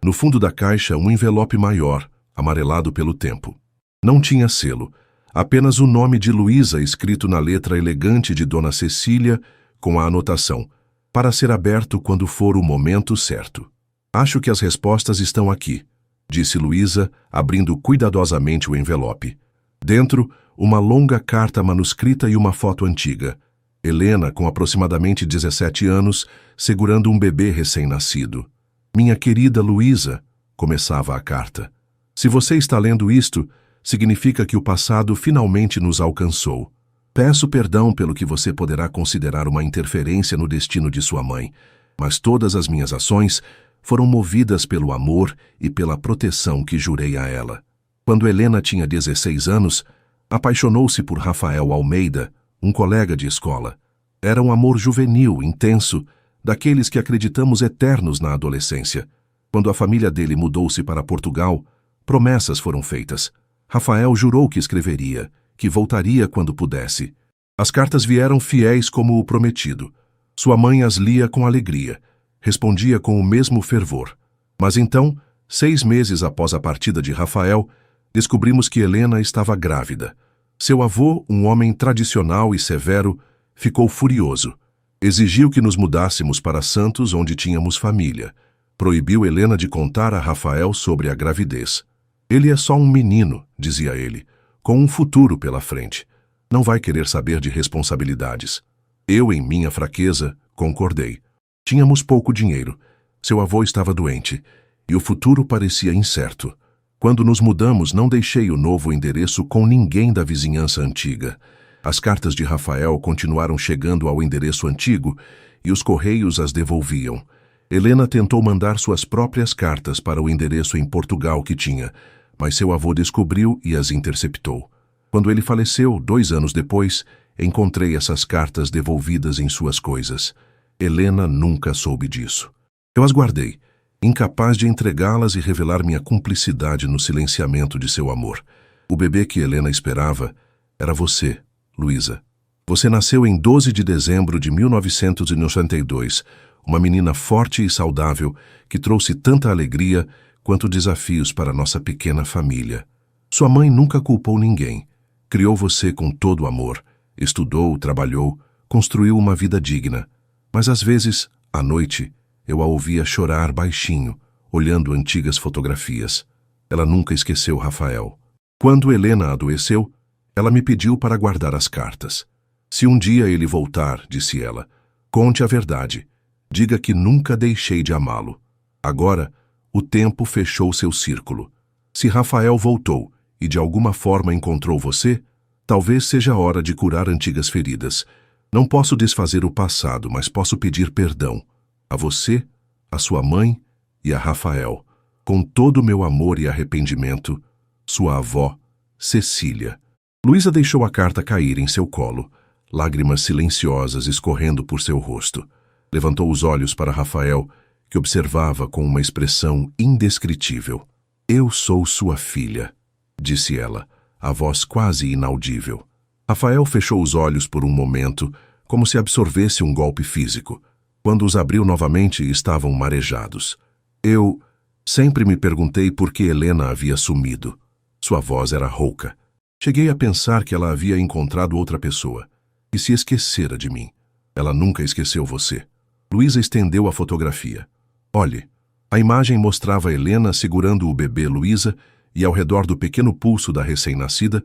no fundo da caixa, um envelope maior, amarelado pelo tempo. Não tinha selo, apenas o nome de Luísa escrito na letra elegante de Dona Cecília, com a anotação, para ser aberto quando for o momento certo. Acho que as respostas estão aqui, disse Luísa, abrindo cuidadosamente o envelope. Dentro, uma longa carta manuscrita e uma foto antiga. Helena, com aproximadamente 17 anos, segurando um bebê recém-nascido. Minha querida Luísa, começava a carta. Se você está lendo isto, significa que o passado finalmente nos alcançou. Peço perdão pelo que você poderá considerar uma interferência no destino de sua mãe, mas todas as minhas ações foram movidas pelo amor e pela proteção que jurei a ela. Quando Helena tinha 16 anos, apaixonou-se por Rafael Almeida, um colega de escola. Era um amor juvenil, intenso, daqueles que acreditamos eternos na adolescência. Quando a família dele mudou-se para Portugal, promessas foram feitas. Rafael jurou que escreveria, que voltaria quando pudesse. As cartas vieram fiéis como o prometido. Sua mãe as lia com alegria, respondia com o mesmo fervor. Mas então, 6 meses após a partida de Rafael, descobrimos que Helena estava grávida. Seu avô, um homem tradicional e severo, ficou furioso. Exigiu que nos mudássemos para Santos, onde tínhamos família. Proibiu Helena de contar a Rafael sobre a gravidez. Ele é só um menino, dizia ele, com um futuro pela frente. Não vai querer saber de responsabilidades. Eu, em minha fraqueza, concordei. Tínhamos pouco dinheiro. Seu avô estava doente, e o futuro parecia incerto. Quando nos mudamos, não deixei o novo endereço com ninguém da vizinhança antiga. As cartas de Rafael continuaram chegando ao endereço antigo e os correios as devolviam. Helena tentou mandar suas próprias cartas para o endereço em Portugal que tinha, mas seu avô descobriu e as interceptou. Quando ele faleceu, 2 anos depois, encontrei essas cartas devolvidas em suas coisas. Helena nunca soube disso. Eu as guardei, incapaz de entregá-las e revelar minha cumplicidade no silenciamento de seu amor. O bebê que Helena esperava era você, Luísa. Você nasceu em 12 de dezembro de 1992, uma menina forte e saudável que trouxe tanta alegria quanto desafios para nossa pequena família. Sua mãe nunca culpou ninguém. Criou você com todo amor, estudou, trabalhou, construiu uma vida digna. Mas às vezes, à noite, eu a ouvia chorar baixinho, olhando antigas fotografias. Ela nunca esqueceu Rafael. Quando Helena adoeceu, ela me pediu para guardar as cartas. Se um dia ele voltar, disse ela, conte a verdade. Diga que nunca deixei de amá-lo. Agora, o tempo fechou seu círculo. Se Rafael voltou e de alguma forma encontrou você, talvez seja a hora de curar antigas feridas. Não posso desfazer o passado, mas posso pedir perdão. A você, a sua mãe e a Rafael. Com todo o meu amor e arrependimento, sua avó, Cecília. Luísa deixou a carta cair em seu colo, lágrimas silenciosas escorrendo por seu rosto. Levantou os olhos para Rafael, que observava com uma expressão indescritível. Eu sou sua filha, disse ela, a voz quase inaudível. Rafael fechou os olhos por um momento, como se absorvesse um golpe físico. Quando os abriu novamente, estavam marejados. Eu sempre me perguntei por que Helena havia sumido. Sua voz era rouca. Cheguei a pensar que ela havia encontrado outra pessoa, que se esquecera de mim. Ela nunca esqueceu você. Luísa estendeu a fotografia. Olhe, a imagem mostrava Helena segurando o bebê Luísa e ao redor do pequeno pulso da recém-nascida,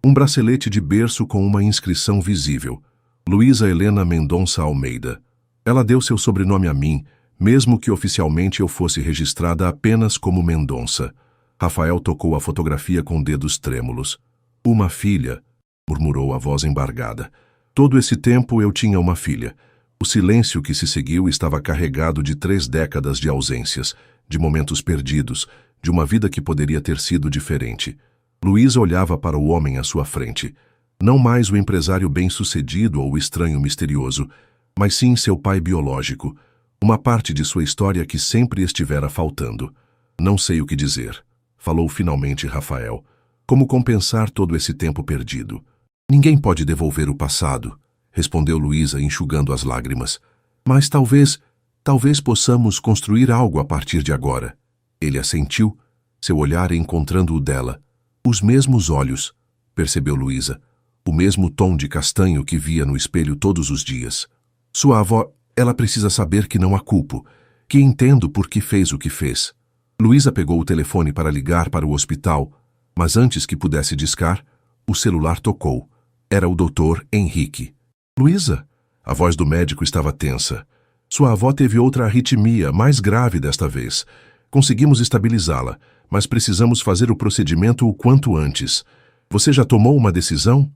um bracelete de berço com uma inscrição visível. Luísa Helena Mendonça Almeida. Ela deu seu sobrenome a mim, mesmo que oficialmente eu fosse registrada apenas como Mendonça. Rafael tocou a fotografia com dedos trêmulos. Uma filha, murmurou a voz embargada. Todo esse tempo eu tinha uma filha. O silêncio que se seguiu estava carregado de 3 décadas de ausências, de momentos perdidos, de uma vida que poderia ter sido diferente. Luísa olhava para o homem à sua frente. Não mais o empresário bem-sucedido ou o estranho misterioso, mas sim seu pai biológico, uma parte de sua história que sempre estivera faltando. Não sei o que dizer, falou finalmente Rafael. Como compensar todo esse tempo perdido? Ninguém pode devolver o passado, respondeu Luísa, enxugando as lágrimas. Mas talvez possamos construir algo a partir de agora. Ele assentiu, seu olhar encontrando o dela. Os mesmos olhos, percebeu Luísa, o mesmo tom de castanho que via no espelho todos os dias. Sua avó, ela precisa saber que não a culpo, que entendo por que fez o que fez. Luísa pegou o telefone para ligar para o hospital, mas antes que pudesse discar, o celular tocou. Era o Dr. Henrique. Luísa? A voz do médico estava tensa. Sua avó teve outra arritmia, mais grave desta vez. Conseguimos estabilizá-la, mas precisamos fazer o procedimento o quanto antes. Você já tomou uma decisão?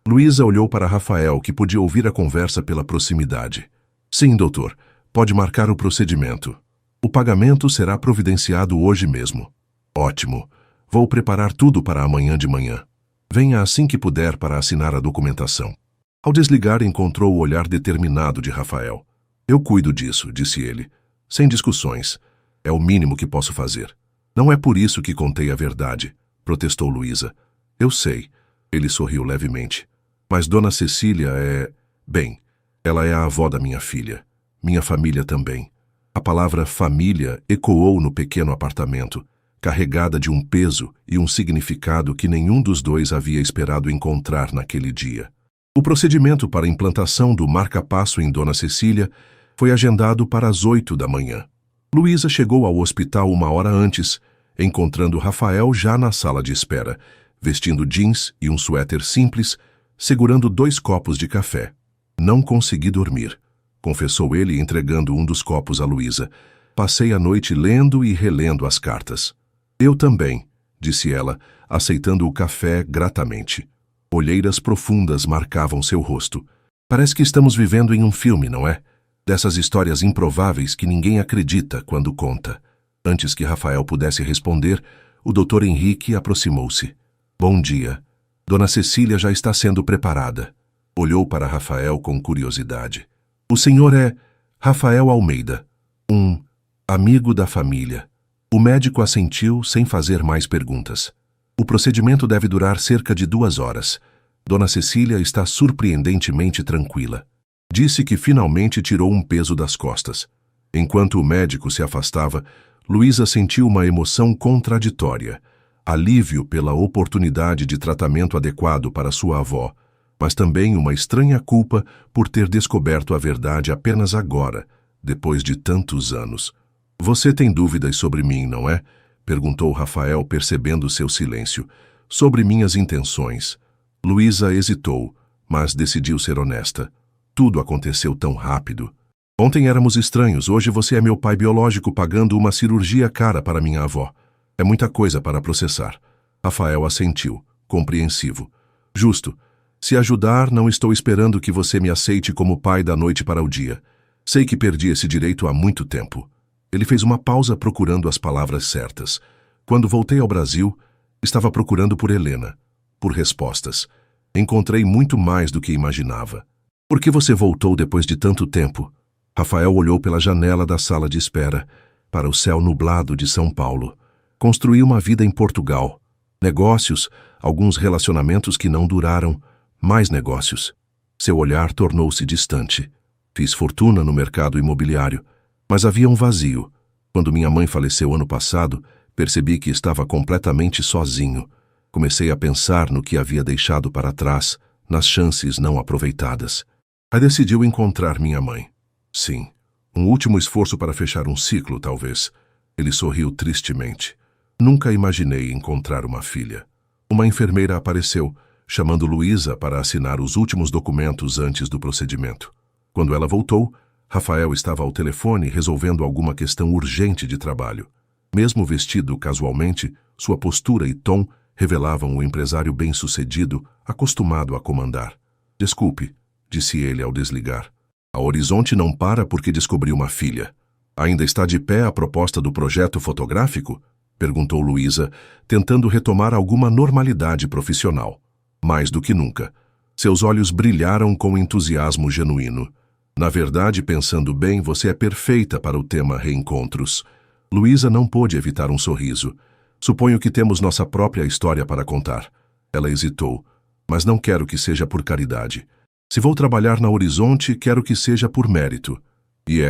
Luísa olhou para Rafael, que podia ouvir a conversa pela proximidade. Sim, doutor. Pode marcar o procedimento. O pagamento será providenciado hoje mesmo. Ótimo. Vou preparar tudo para amanhã de manhã. Venha assim que puder para assinar a documentação. Ao desligar, encontrou o olhar determinado de Rafael. Eu cuido disso, disse ele. Sem discussões. É o mínimo que posso fazer. Não é por isso que contei a verdade, protestou Luísa. Eu sei. Ele sorriu levemente. Mas Dona Cecília é... Bem, ela é a avó da minha filha. Minha família também. A palavra família ecoou no pequeno apartamento, carregada de um peso e um significado que nenhum dos dois havia esperado encontrar naquele dia. O procedimento para a implantação do marca-passo em Dona Cecília foi agendado para as 8 da manhã. Luísa chegou ao hospital 1 hora antes, encontrando Rafael já na sala de espera, vestindo jeans e um suéter simples, segurando 2 copos de café. Não consegui dormir, confessou ele entregando um dos copos a Luísa. Passei a noite lendo e relendo as cartas. Eu também, disse ela, aceitando o café gratamente. Olheiras profundas marcavam seu rosto. Parece que estamos vivendo em um filme, não é? Dessas histórias improváveis que ninguém acredita quando conta. Antes que Rafael pudesse responder, o Dr. Henrique aproximou-se. Bom dia. Dona Cecília já está sendo preparada. Olhou para Rafael com curiosidade. O senhor é Rafael Almeida, um amigo da família. O médico assentiu sem fazer mais perguntas. O procedimento deve durar cerca de 2 horas. Dona Cecília está surpreendentemente tranquila. Disse que finalmente tirou um peso das costas. Enquanto o médico se afastava, Luísa sentiu uma emoção contraditória. Alívio pela oportunidade de tratamento adequado para sua avó, mas também uma estranha culpa por ter descoberto a verdade apenas agora, depois de tantos anos. Você tem dúvidas sobre mim, não é? Perguntou Rafael, percebendo seu silêncio. Sobre minhas intenções. Luísa hesitou, mas decidiu ser honesta. Tudo aconteceu tão rápido. Ontem éramos estranhos, hoje você é meu pai biológico pagando uma cirurgia cara para minha avó. É muita coisa para processar. Rafael assentiu, compreensivo. Justo. Se ajudar, não estou esperando que você me aceite como pai da noite para o dia. Sei que perdi esse direito há muito tempo. Ele fez uma pausa procurando as palavras certas. Quando voltei ao Brasil, estava procurando por Helena, por respostas. Encontrei muito mais do que imaginava. Por que você voltou depois de tanto tempo? Rafael olhou pela janela da sala de espera, para o céu nublado de São Paulo. Construí uma vida em Portugal. Negócios, alguns relacionamentos que não duraram, mais negócios. Seu olhar tornou-se distante. Fiz fortuna no mercado imobiliário, mas havia um vazio. Quando minha mãe faleceu ano passado, percebi que estava completamente sozinho. Comecei a pensar no que havia deixado para trás, nas chances não aproveitadas. Aí decidiu encontrar minha mãe. Sim, um último esforço para fechar um ciclo, talvez. Ele sorriu tristemente. Nunca imaginei encontrar uma filha. Uma enfermeira apareceu, chamando Luísa para assinar os últimos documentos antes do procedimento. Quando ela voltou, Rafael estava ao telefone resolvendo alguma questão urgente de trabalho. Mesmo vestido casualmente, sua postura e tom revelavam um empresário bem-sucedido, acostumado a comandar. Desculpe, disse ele ao desligar. A Horizonte não para porque descobriu uma filha. Ainda está de pé a proposta do projeto fotográfico? Perguntou Luísa, tentando retomar alguma normalidade profissional. Mais do que nunca. Seus olhos brilharam com entusiasmo genuíno. Na verdade, pensando bem, você é perfeita para o tema reencontros. Luísa não pôde evitar um sorriso. Suponho que temos nossa própria história para contar. Ela hesitou. Mas não quero que seja por caridade. Se vou trabalhar na Horizonte, quero que seja por mérito. E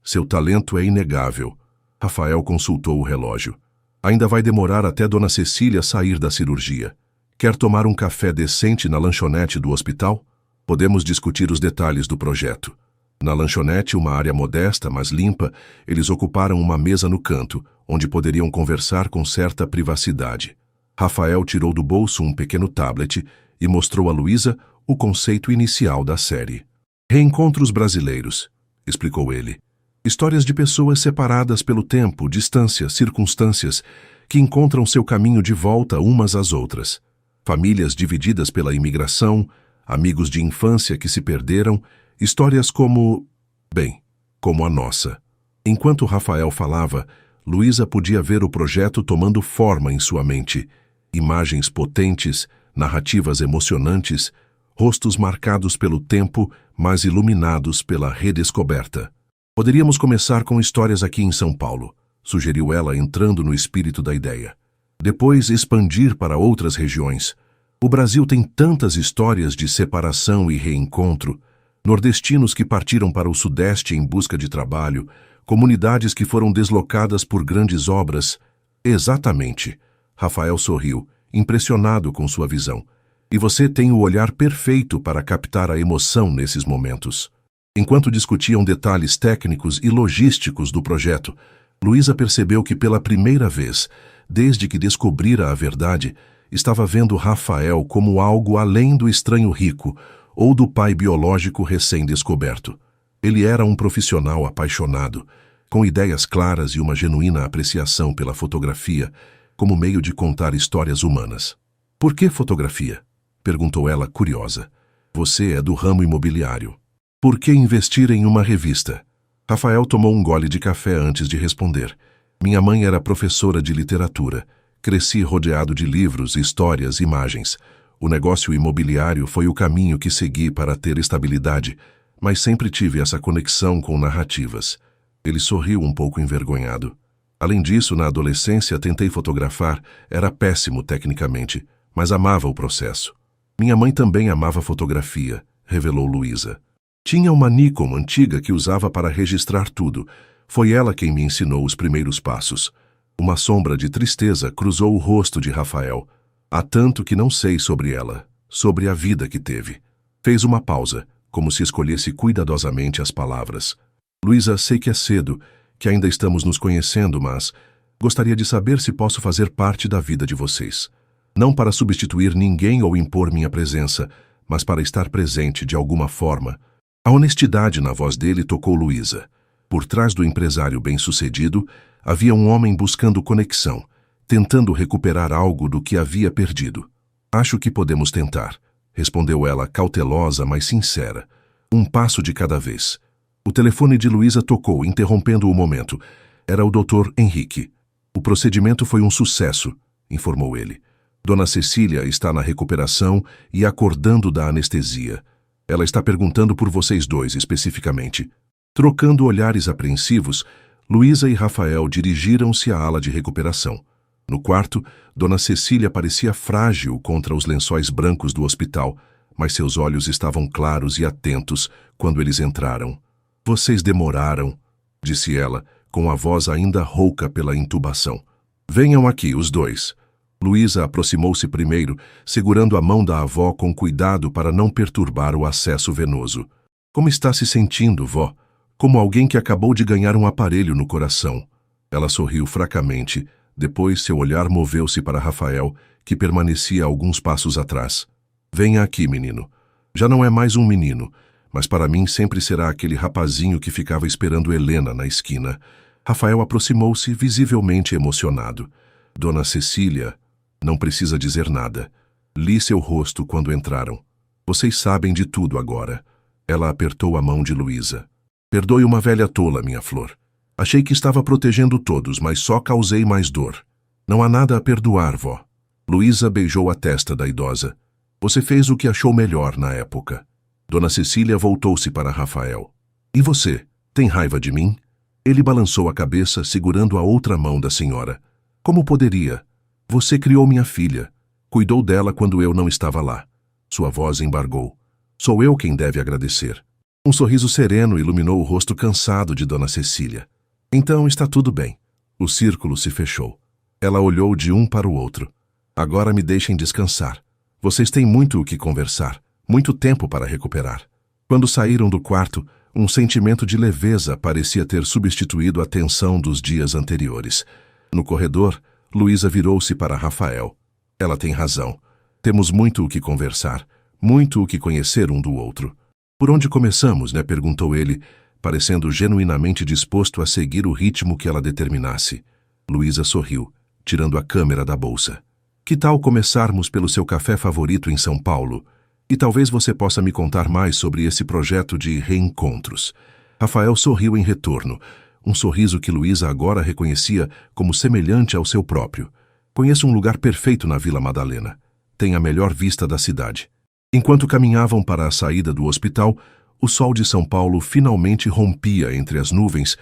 seu talento é inegável. Rafael consultou o relógio. Ainda vai demorar até Dona Cecília sair da cirurgia. Quer tomar um café decente na lanchonete do hospital? Podemos discutir os detalhes do projeto. Na lanchonete, uma área modesta, mas limpa, eles ocuparam uma mesa no canto, onde poderiam conversar com certa privacidade. Rafael tirou do bolso um pequeno tablet e mostrou a Luísa o conceito inicial da série. Reencontros brasileiros, explicou ele. Histórias de pessoas separadas pelo tempo, distância, circunstâncias, que encontram seu caminho de volta umas às outras. Famílias divididas pela imigração, amigos de infância que se perderam, histórias como a nossa. Enquanto Rafael falava, Luísa podia ver o projeto tomando forma em sua mente. Imagens potentes, narrativas emocionantes, rostos marcados pelo tempo, mas iluminados pela redescoberta. Poderíamos começar com histórias aqui em São Paulo, sugeriu ela entrando no espírito da ideia. Depois expandir para outras regiões. O Brasil tem tantas histórias de separação e reencontro, nordestinos que partiram para o Sudeste em busca de trabalho, comunidades que foram deslocadas por grandes obras. Exatamente. Rafael sorriu, impressionado com sua visão. E você tem o olhar perfeito para captar a emoção nesses momentos. Enquanto discutiam detalhes técnicos e logísticos do projeto, Luísa percebeu que pela primeira vez, desde que descobrira a verdade, estava vendo Rafael como algo além do estranho rico ou do pai biológico recém-descoberto. Ele era um profissional apaixonado, com ideias claras e uma genuína apreciação pela fotografia como meio de contar histórias humanas. Por que fotografia? Perguntou ela, curiosa. Você é do ramo imobiliário. Por que investir em uma revista? Rafael tomou um gole de café antes de responder. Minha mãe era professora de literatura. Cresci rodeado de livros, histórias, imagens. O negócio imobiliário foi o caminho que segui para ter estabilidade, mas sempre tive essa conexão com narrativas. Ele sorriu um pouco envergonhado. Além disso, na adolescência tentei fotografar, era péssimo tecnicamente, mas amava o processo. Minha mãe também amava fotografia, revelou Luísa. Tinha uma Nikon antiga que usava para registrar tudo. Foi ela quem me ensinou os primeiros passos. Uma sombra de tristeza cruzou o rosto de Rafael. Há tanto que não sei sobre ela, sobre a vida que teve. Fez uma pausa, como se escolhesse cuidadosamente as palavras. Luísa, sei que é cedo, que ainda estamos nos conhecendo, mas gostaria de saber se posso fazer parte da vida de vocês. Não para substituir ninguém ou impor minha presença, mas para estar presente de alguma forma. A honestidade na voz dele tocou Luísa. Por trás do empresário bem-sucedido, havia um homem buscando conexão, tentando recuperar algo do que havia perdido. Acho que podemos tentar, respondeu ela cautelosa, mas sincera. Um passo de cada vez. O telefone de Luísa tocou, interrompendo o momento. Era o Dr. Henrique. O procedimento foi um sucesso, informou ele. Dona Cecília está na recuperação e acordando da anestesia. Ela está perguntando por vocês dois, especificamente. Trocando olhares apreensivos, Luísa e Rafael dirigiram-se à ala de recuperação. No quarto, Dona Cecília parecia frágil contra os lençóis brancos do hospital, mas seus olhos estavam claros e atentos quando eles entraram. Vocês demoraram, disse ela, com a voz ainda rouca pela intubação. Venham aqui, os dois. Luísa aproximou-se primeiro, segurando a mão da avó com cuidado para não perturbar o acesso venoso. Como está se sentindo, vó? Como alguém que acabou de ganhar um aparelho no coração. Ela sorriu fracamente. Depois seu olhar moveu-se para Rafael, que permanecia alguns passos atrás. Venha aqui, menino. Já não é mais um menino, mas para mim sempre será aquele rapazinho que ficava esperando Helena na esquina. Rafael aproximou-se, visivelmente emocionado. Dona Cecília, não precisa dizer nada. Li seu rosto quando entraram. Vocês sabem de tudo agora. Ela apertou a mão de Luísa. Perdoe uma velha tola, minha flor. Achei que estava protegendo todos, mas só causei mais dor. Não há nada a perdoar, vó. Luísa beijou a testa da idosa. Você fez o que achou melhor na época. Dona Cecília voltou-se para Rafael. E você, tem raiva de mim? Ele balançou a cabeça, segurando a outra mão da senhora. Como poderia? Você criou minha filha. Cuidou dela quando eu não estava lá. Sua voz embargou. Sou eu quem deve agradecer. Um sorriso sereno iluminou o rosto cansado de Dona Cecília. Então está tudo bem. O círculo se fechou. Ela olhou de um para o outro. Agora me deixem descansar. Vocês têm muito o que conversar, muito tempo para recuperar. Quando saíram do quarto, um sentimento de leveza parecia ter substituído a tensão dos dias anteriores. No corredor, Luísa virou-se para Rafael. Ela tem razão. Temos muito o que conversar, muito o que conhecer um do outro. Por onde começamos, né? Perguntou ele, parecendo genuinamente disposto a seguir o ritmo que ela determinasse. Luísa sorriu, tirando a câmera da bolsa. Que tal começarmos pelo seu café favorito em São Paulo? E talvez você possa me contar mais sobre esse projeto de reencontros. Rafael sorriu em retorno, um sorriso que Luísa agora reconhecia como semelhante ao seu próprio. Conheço um lugar perfeito na Vila Madalena. Tem a melhor vista da cidade. Enquanto caminhavam para a saída do hospital, o sol de São Paulo finalmente rompia entre as nuvens,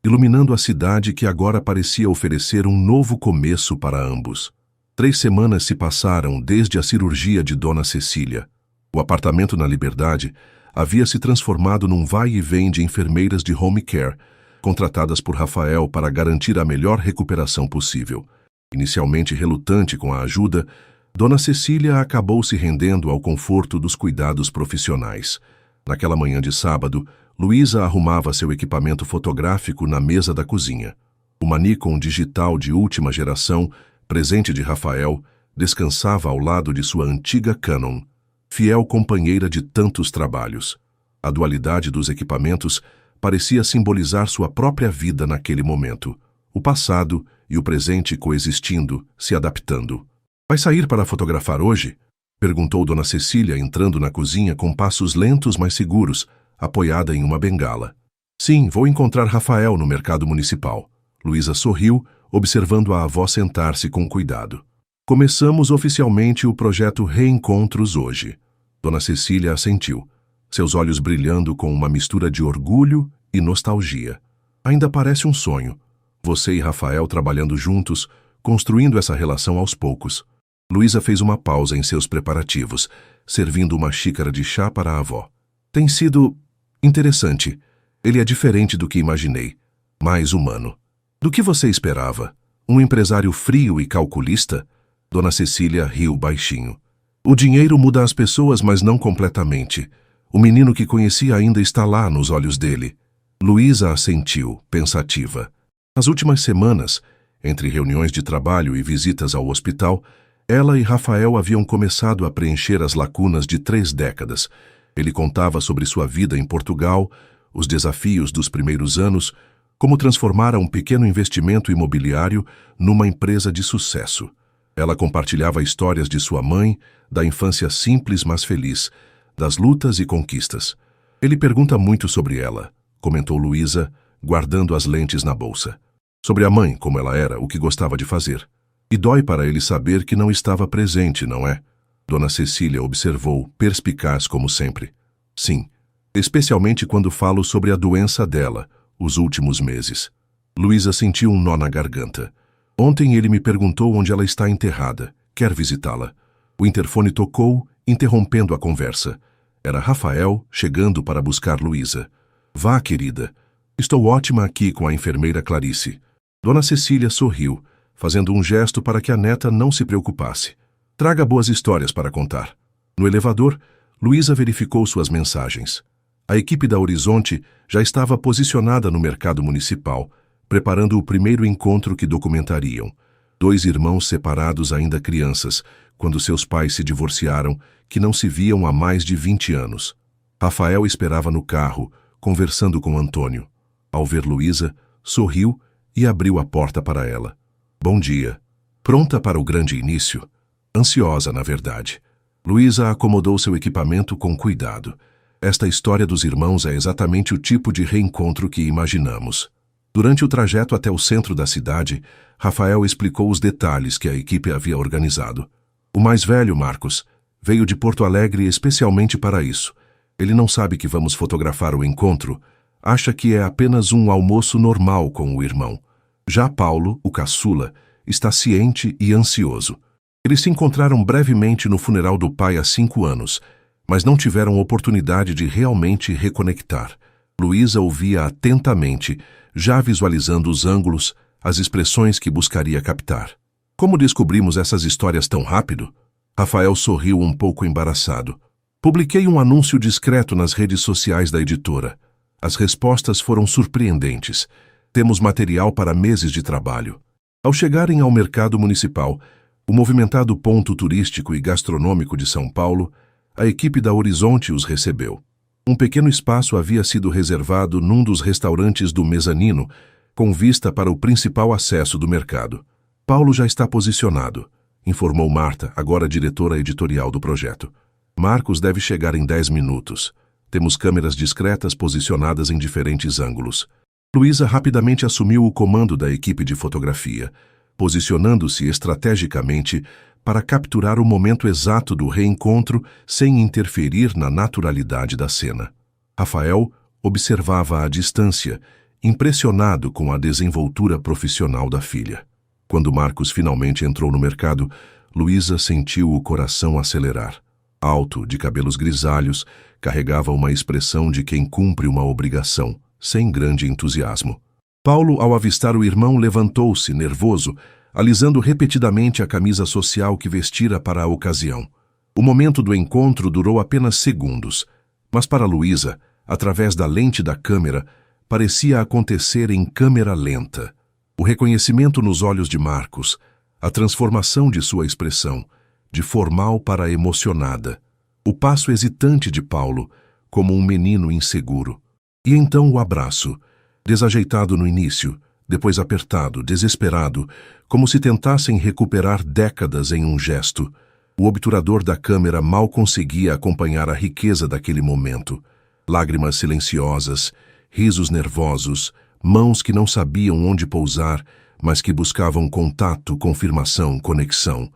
iluminando a cidade que agora parecia oferecer um novo começo para ambos. 3 semanas se passaram desde a cirurgia de Dona Cecília. O apartamento na Liberdade havia se transformado num vai e vem de enfermeiras de home care, contratadas por Rafael para garantir a melhor recuperação possível. Inicialmente relutante com a ajuda, Dona Cecília acabou se rendendo ao conforto dos cuidados profissionais. Naquela manhã de sábado, Luísa arrumava seu equipamento fotográfico na mesa da cozinha. Uma Nikon digital de última geração, presente de Rafael, descansava ao lado de sua antiga Canon, fiel companheira de tantos trabalhos. A dualidade dos equipamentos parecia simbolizar sua própria vida naquele momento, o passado e o presente coexistindo, se adaptando. Vai sair para fotografar hoje? Perguntou Dona Cecília, entrando na cozinha com passos lentos mas seguros, apoiada em uma bengala. Sim, vou encontrar Rafael no mercado municipal. Luísa sorriu, observando a avó sentar-se com cuidado. Começamos oficialmente o projeto Reencontros hoje. Dona Cecília assentiu, seus olhos brilhando com uma mistura de orgulho e nostalgia. Ainda parece um sonho. Você e Rafael trabalhando juntos, construindo essa relação aos poucos. Luísa fez uma pausa em seus preparativos, servindo uma xícara de chá para a avó. Tem sido interessante. Ele é diferente do que imaginei. Mais humano. Do que você esperava? Um empresário frio e calculista? Dona Cecília riu baixinho. O dinheiro muda as pessoas, mas não completamente. O menino que conhecia ainda está lá nos olhos dele. Luísa assentiu, pensativa. Nas últimas semanas, entre reuniões de trabalho e visitas ao hospital, ela e Rafael haviam começado a preencher as lacunas de 3 décadas, Ele contava sobre sua vida em Portugal, os desafios dos primeiros anos, como transformara um pequeno investimento imobiliário numa empresa de sucesso. Ela compartilhava histórias de sua mãe, da infância simples mas feliz, das lutas e conquistas. Ele pergunta muito sobre ela, comentou Luísa, guardando as lentes na bolsa. Sobre a mãe, como ela era, o que gostava de fazer. E dói para ele saber que não estava presente, não é? Dona Cecília observou, perspicaz como sempre. Sim, especialmente quando falo sobre a doença dela, os últimos meses. Luísa sentiu um nó na garganta. Ontem ele me perguntou onde ela está enterrada. Quer visitá-la? O interfone tocou, interrompendo a conversa. Era Rafael chegando para buscar Luísa. Vá, querida. Estou ótima aqui com a enfermeira Clarice. Dona Cecília sorriu, fazendo um gesto para que a neta não se preocupasse. Traga boas histórias para contar. No elevador, Luísa verificou suas mensagens. A equipe da Horizonte já estava posicionada no mercado municipal, preparando o primeiro encontro que documentariam. 2 irmãos separados ainda crianças, quando seus pais se divorciaram, que não se viam há mais de 20 anos. Rafael esperava no carro, conversando com Antônio. Ao ver Luísa, sorriu e abriu a porta para ela. Bom dia. Pronta para o grande início? Ansiosa, na verdade. Luísa acomodou seu equipamento com cuidado. Esta história dos irmãos é exatamente o tipo de reencontro que imaginamos. Durante o trajeto até o centro da cidade, Rafael explicou os detalhes que a equipe havia organizado. O mais velho, Marcos, veio de Porto Alegre especialmente para isso. Ele não sabe que vamos fotografar o encontro, acha que é apenas um almoço normal com o irmão. Já Paulo, o caçula, está ciente e ansioso. Eles se encontraram brevemente no funeral do pai há 5 anos, mas não tiveram oportunidade de realmente reconectar. Luísa ouvia atentamente, já visualizando os ângulos, as expressões que buscaria captar. Como descobrimos essas histórias tão rápido? Rafael sorriu um pouco embaraçado. Publiquei um anúncio discreto nas redes sociais da editora. As respostas foram surpreendentes. Temos material para meses de trabalho. Ao chegarem ao mercado municipal, o movimentado ponto turístico e gastronômico de São Paulo, a equipe da Horizonte os recebeu. Um pequeno espaço havia sido reservado num dos restaurantes do mezanino, com vista para o principal acesso do mercado. Paulo já está posicionado, informou Marta, agora diretora editorial do projeto. Marcos deve chegar em 10 minutos. Temos câmeras discretas posicionadas em diferentes ângulos. Luísa rapidamente assumiu o comando da equipe de fotografia, posicionando-se estrategicamente para capturar o momento exato do reencontro sem interferir na naturalidade da cena. Rafael observava à distância, impressionado com a desenvoltura profissional da filha. Quando Marcos finalmente entrou no mercado, Luísa sentiu o coração acelerar. Alto, de cabelos grisalhos, carregava uma expressão de quem cumpre uma obrigação, sem grande entusiasmo. Paulo, ao avistar o irmão, levantou-se, nervoso, alisando repetidamente a camisa social que vestira para a ocasião. O momento do encontro durou apenas segundos, mas para Luísa, através da lente da câmera, parecia acontecer em câmera lenta. O reconhecimento nos olhos de Marcos, a transformação de sua expressão, de formal para emocionada, o passo hesitante de Paulo, como um menino inseguro. E então o abraço, desajeitado no início, depois apertado, desesperado, como se tentassem recuperar décadas em um gesto. O obturador da câmera mal conseguia acompanhar a riqueza daquele momento. Lágrimas silenciosas, risos nervosos, mãos que não sabiam onde pousar, mas que buscavam contato, confirmação, conexão.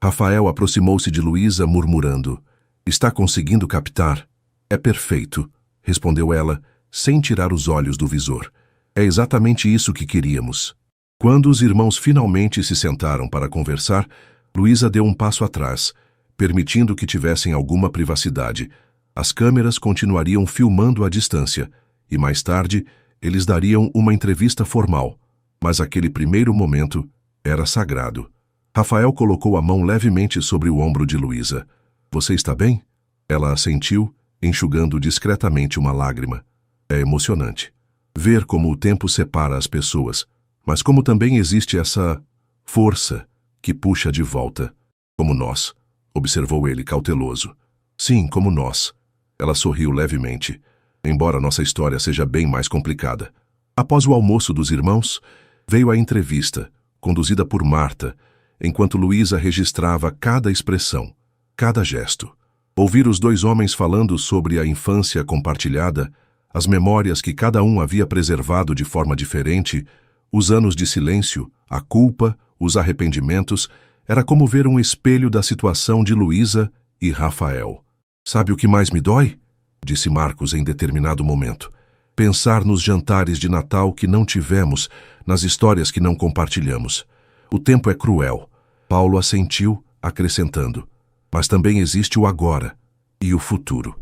Rafael aproximou-se de Luísa, murmurando: "Está conseguindo captar?" "É perfeito", respondeu ela, sem tirar os olhos do visor. "É exatamente isso que queríamos." Quando os irmãos finalmente se sentaram para conversar, Luísa deu um passo atrás, permitindo que tivessem alguma privacidade. As câmeras continuariam filmando à distância, e mais tarde eles dariam uma entrevista formal. Mas aquele primeiro momento era sagrado. Rafael colocou a mão levemente sobre o ombro de Luísa. "Você está bem?" Ela assentiu, enxugando discretamente uma lágrima. É emocionante ver como o tempo separa as pessoas, mas como também existe essa força que puxa de volta. "Como nós", observou ele cauteloso. "Sim, como nós." Ela sorriu levemente, embora nossa história seja bem mais complicada. Após o almoço dos irmãos, veio a entrevista, conduzida por Marta, enquanto Luísa registrava cada expressão, cada gesto. Ouvir os dois homens falando sobre a infância compartilhada, as memórias que cada um havia preservado de forma diferente, os anos de silêncio, a culpa, os arrependimentos, era como ver um espelho da situação de Luísa e Rafael. "Sabe o que mais me dói?" disse Marcos em determinado momento. "Pensar nos jantares de Natal que não tivemos, nas histórias que não compartilhamos. O tempo é cruel." Paulo assentiu, acrescentando: "Mas também existe o agora e o futuro.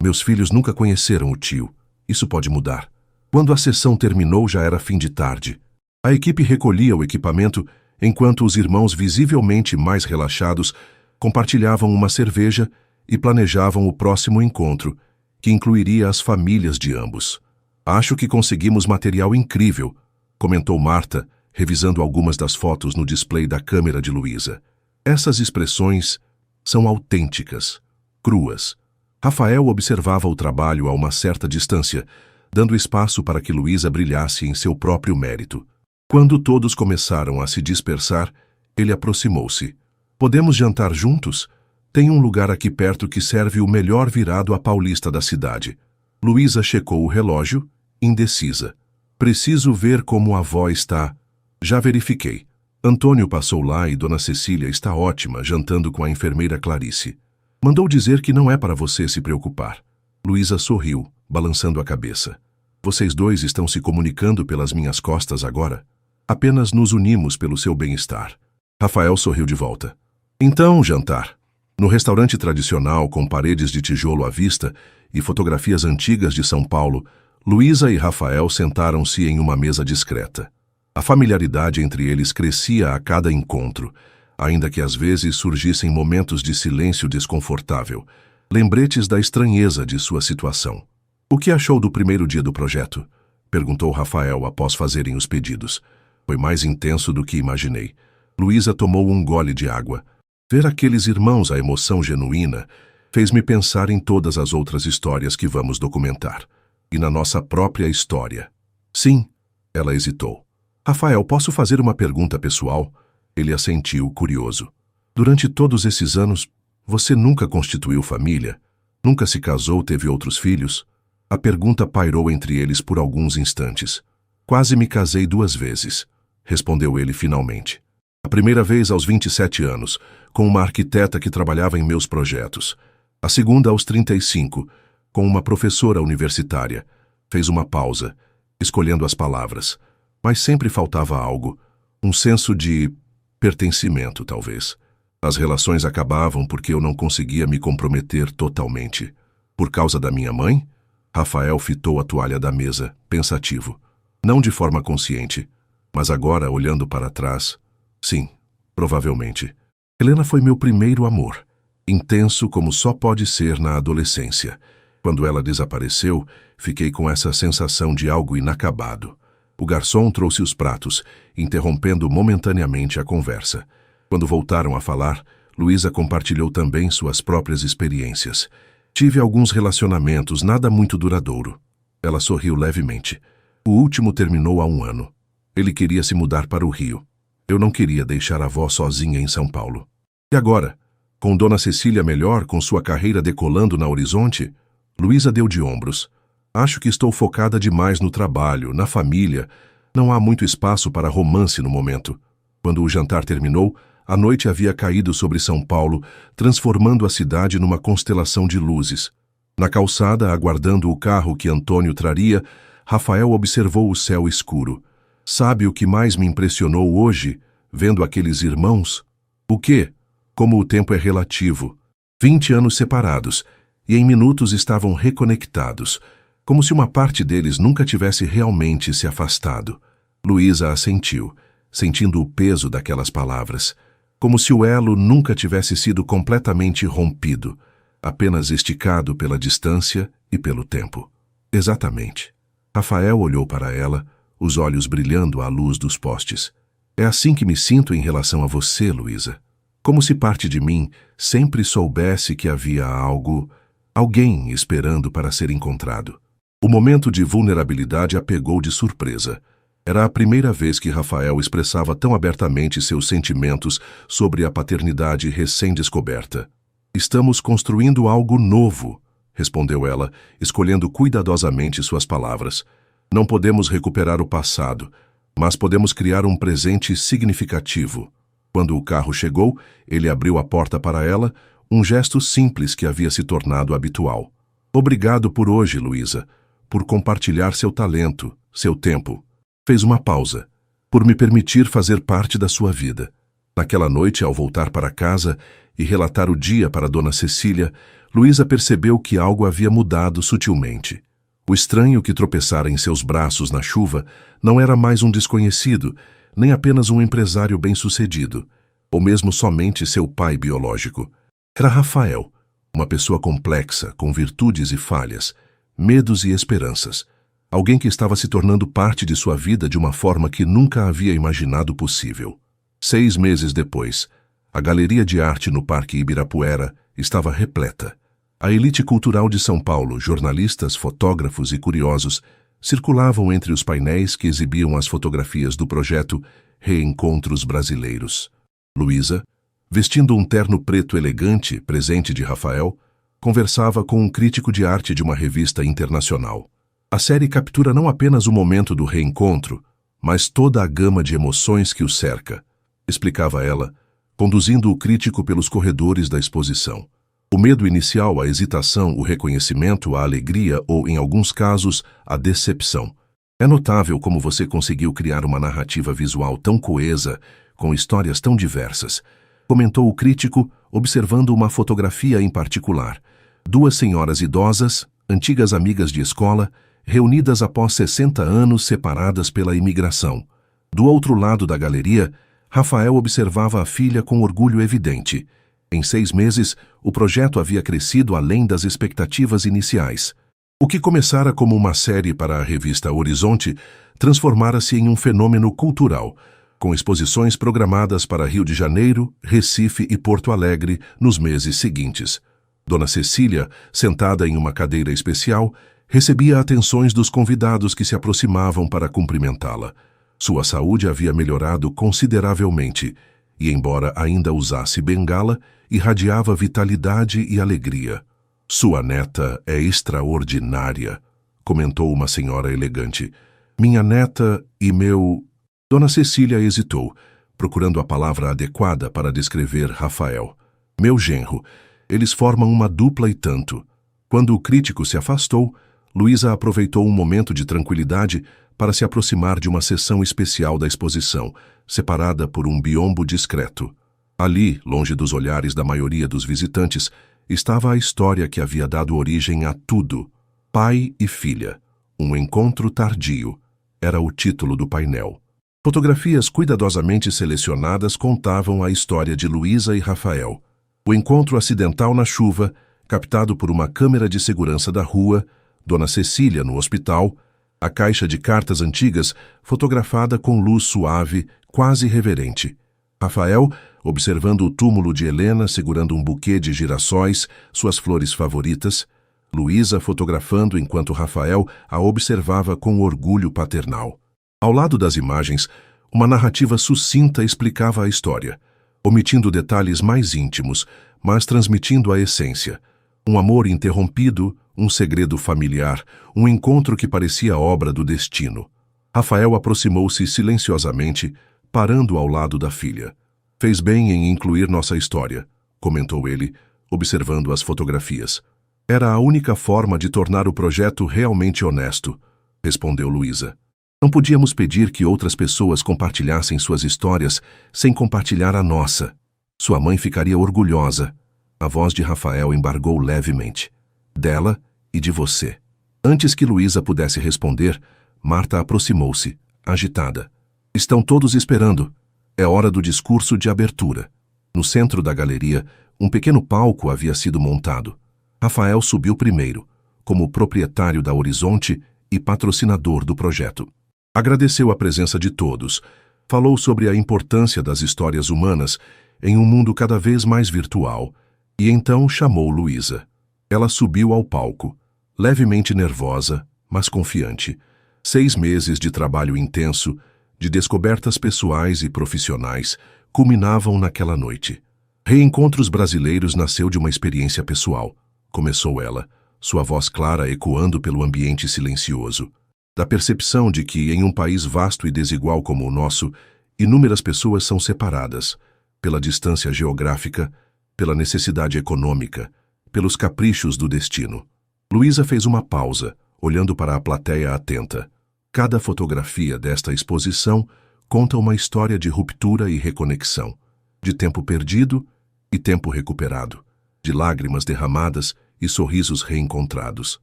Meus filhos nunca conheceram o tio. Isso pode mudar." Quando a sessão terminou, já era fim de tarde. A equipe recolhia o equipamento, enquanto os irmãos, visivelmente mais relaxados, compartilhavam uma cerveja e planejavam o próximo encontro, que incluiria as famílias de ambos. "Acho que conseguimos material incrível", comentou Marta, revisando algumas das fotos no display da câmera de Luísa. "Essas expressões são autênticas, cruas." Rafael observava o trabalho a uma certa distância, dando espaço para que Luísa brilhasse em seu próprio mérito. Quando todos começaram a se dispersar, ele aproximou-se. "Podemos jantar juntos? Tem um lugar aqui perto que serve o melhor virado à paulista da cidade." Luísa checou o relógio, indecisa. "Preciso ver como a avó está." "Já verifiquei. Antônio passou lá e Dona Cecília está ótima, jantando com a enfermeira Clarice. Mandou dizer que não é para você se preocupar." Luísa sorriu, balançando a cabeça. "Vocês dois estão se comunicando pelas minhas costas agora? Apenas nos unimos pelo seu bem-estar." Rafael sorriu de volta. "Então, jantar." No restaurante tradicional, com paredes de tijolo à vista e fotografias antigas de São Paulo, Luísa e Rafael sentaram-se em uma mesa discreta. A familiaridade entre eles crescia a cada encontro, ainda que às vezes surgissem momentos de silêncio desconfortável, lembretes da estranheza de sua situação. "O que achou do primeiro dia do projeto?" perguntou Rafael após fazerem os pedidos. "Foi mais intenso do que imaginei." Luísa tomou um gole de água. "Ver aqueles irmãos, a emoção genuína, fez-me pensar em todas as outras histórias que vamos documentar. E na nossa própria história." "Sim." Ela hesitou. "Rafael, posso fazer uma pergunta pessoal?" Ele assentiu, curioso. "Durante todos esses anos, você nunca constituiu família? Nunca se casou, teve outros filhos?" A pergunta pairou entre eles por alguns instantes. "Quase me casei 2 vezes", respondeu ele finalmente. "A primeira vez aos 27 anos, com uma arquiteta que trabalhava em meus projetos. A segunda aos 35, com uma professora universitária." Fez uma pausa, escolhendo as palavras. Mas sempre faltava algo, um senso de pertencimento, talvez. As relações acabavam porque eu não conseguia me comprometer totalmente. "Por causa da minha mãe?" Rafael fitou a toalha da mesa, pensativo. Não de forma consciente, mas agora, olhando para trás, sim, provavelmente. Helena foi meu primeiro amor, intenso como só pode ser na adolescência. Quando ela desapareceu, fiquei com essa sensação de algo inacabado. O garçom trouxe os pratos, interrompendo momentaneamente a conversa. Quando voltaram a falar, Luísa compartilhou também suas próprias experiências. "Tive alguns relacionamentos, nada muito duradouro." Ela sorriu levemente. "O último terminou há 1 ano. Ele queria se mudar para o Rio. Eu não queria deixar a avó sozinha em São Paulo." "E agora? Com Dona Cecília melhor, com sua carreira decolando na Horizonte?" Luísa deu de ombros. "Acho que estou focada demais no trabalho, na família. Não há muito espaço para romance no momento." Quando o jantar terminou, a noite havia caído sobre São Paulo, transformando a cidade numa constelação de luzes. Na calçada, aguardando o carro que Antônio traria, Rafael observou o céu escuro. "Sabe o que mais me impressionou hoje, vendo aqueles irmãos?" "O quê?" "Como o tempo é relativo. 20 anos separados, e em minutos estavam reconectados, como se uma parte deles nunca tivesse realmente se afastado." Luísa assentiu, sentindo o peso daquelas palavras, como se o elo nunca tivesse sido completamente rompido, apenas esticado pela distância e pelo tempo. "Exatamente." Rafael olhou para ela, os olhos brilhando à luz dos postes. "É assim que me sinto em relação a você, Luísa. Como se parte de mim sempre soubesse que havia algo, Alguém esperando para ser encontrado. O momento de vulnerabilidade a pegou de surpresa. Era a primeira vez que Rafael expressava tão abertamente seus sentimentos sobre a paternidade recém-descoberta. Estamos construindo algo novo, respondeu ela, escolhendo cuidadosamente suas palavras. Não podemos recuperar o passado, mas podemos criar um presente significativo. Quando o carro chegou, ele abriu a porta para ela, um gesto simples que havia se tornado habitual. Obrigado por hoje, Luísa, por compartilhar seu talento, seu tempo. Fez uma pausa, por me permitir fazer parte da sua vida. Naquela noite, ao voltar para casa e relatar o dia para Dona Cecília, Luísa percebeu que algo havia mudado sutilmente. O estranho que tropeçara em seus braços na chuva não era mais um desconhecido, nem apenas um empresário bem-sucedido, ou mesmo somente seu pai biológico. Era Rafael, uma pessoa complexa, com virtudes e falhas, medos e esperanças. Alguém que estava se tornando parte de sua vida de uma forma que nunca havia imaginado possível. 6 meses depois, a Galeria de Arte no Parque Ibirapuera estava repleta. A elite cultural de São Paulo, jornalistas, fotógrafos e curiosos, circulavam entre os painéis que exibiam as fotografias do projeto Reencontros Brasileiros. Luísa, vestindo um terno preto elegante, presente de Rafael, conversava com um crítico de arte de uma revista internacional. A série captura não apenas o momento do reencontro, mas toda a gama de emoções que o cerca, explicava ela, conduzindo o crítico pelos corredores da exposição. O medo inicial, a hesitação, o reconhecimento, a alegria ou, em alguns casos, a decepção. É notável como você conseguiu criar uma narrativa visual tão coesa, com histórias tão diversas, comentou o crítico, observando uma fotografia em particular. 2 senhoras idosas, antigas amigas de escola, reunidas após 60 anos separadas pela imigração. Do outro lado da galeria, Rafael observava a filha com orgulho evidente. Em 6 meses, o projeto havia crescido além das expectativas iniciais. O que começara como uma série para a revista Horizonte transformara-se em um fenômeno cultural, com exposições programadas para Rio de Janeiro, Recife e Porto Alegre nos meses seguintes. Dona Cecília, sentada em uma cadeira especial, recebia atenções dos convidados que se aproximavam para cumprimentá-la. Sua saúde havia melhorado consideravelmente e, embora ainda usasse bengala, irradiava vitalidade e alegria. Sua neta é extraordinária, comentou uma senhora elegante. Minha neta e meu... Dona Cecília hesitou, procurando a palavra adequada para descrever Rafael. Meu genro. Eles formam uma dupla e tanto. Quando o crítico se afastou, Luísa aproveitou um momento de tranquilidade para se aproximar de uma seção especial da exposição, separada por um biombo discreto. Ali, longe dos olhares da maioria dos visitantes, estava a história que havia dado origem a tudo. Pai e filha. Um encontro tardio. Era o título do painel. Fotografias cuidadosamente selecionadas contavam a história de Luísa e Rafael. O encontro acidental na chuva, captado por uma câmera de segurança da rua, Dona Cecília no hospital, a caixa de cartas antigas fotografada com luz suave, quase reverente. Rafael, observando o túmulo de Helena segurando um buquê de girassóis, suas flores favoritas. Luísa fotografando enquanto Rafael a observava com orgulho paternal. Ao lado das imagens, uma narrativa sucinta explicava a história, omitindo detalhes mais íntimos, mas transmitindo a essência. Um amor interrompido, um segredo familiar, um encontro que parecia obra do destino. Rafael aproximou-se silenciosamente, parando ao lado da filha. Fez bem em incluir nossa história, comentou ele, observando as fotografias. Era a única forma de tornar o projeto realmente honesto, respondeu Luísa. Não podíamos pedir que outras pessoas compartilhassem suas histórias sem compartilhar a nossa. Sua mãe ficaria orgulhosa. A voz de Rafael embargou levemente. Dela e de você. Antes que Luísa pudesse responder, Marta aproximou-se, agitada. Estão todos esperando. É hora do discurso de abertura. No centro da galeria, um pequeno palco havia sido montado. Rafael subiu primeiro, como proprietário da Horizonte e patrocinador do projeto. Agradeceu a presença de todos, falou sobre a importância das histórias humanas em um mundo cada vez mais virtual, e então chamou Luísa. Ela subiu ao palco, levemente nervosa, mas confiante. 6 meses de trabalho intenso, de descobertas pessoais e profissionais, culminavam naquela noite. Reencontros Brasileiros nasceu de uma experiência pessoal, começou ela, sua voz clara ecoando pelo ambiente silencioso. Da percepção de que, em um país vasto e desigual como o nosso, inúmeras pessoas são separadas, pela distância geográfica, pela necessidade econômica, pelos caprichos do destino. Luísa fez uma pausa, olhando para a plateia atenta. Cada fotografia desta exposição conta uma história de ruptura e reconexão, de tempo perdido e tempo recuperado, de lágrimas derramadas e sorrisos reencontrados.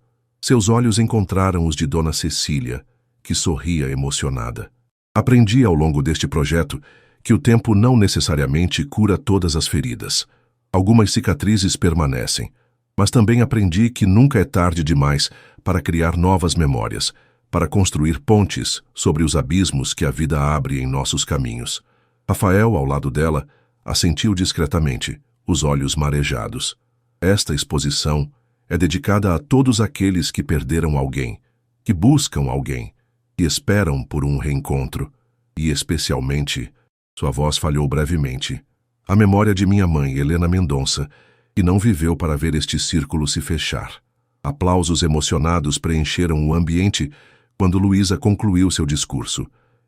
Seus olhos encontraram os de Dona Cecília, que sorria emocionada. Aprendi ao longo deste projeto que o tempo não necessariamente cura todas as feridas. Algumas cicatrizes permanecem, mas também aprendi que nunca é tarde demais para criar novas memórias, para construir pontes sobre os abismos que a vida abre em nossos caminhos. Rafael, ao lado dela, assentiu discretamente, os olhos marejados. Esta exposição é dedicada a todos aqueles que perderam alguém, que buscam alguém, que esperam por um reencontro, e especialmente, sua voz falhou brevemente, a memória de minha mãe, Helena Mendonça, que não viveu para ver este círculo se fechar. Aplausos emocionados preencheram o ambiente quando Luísa concluiu seu discurso.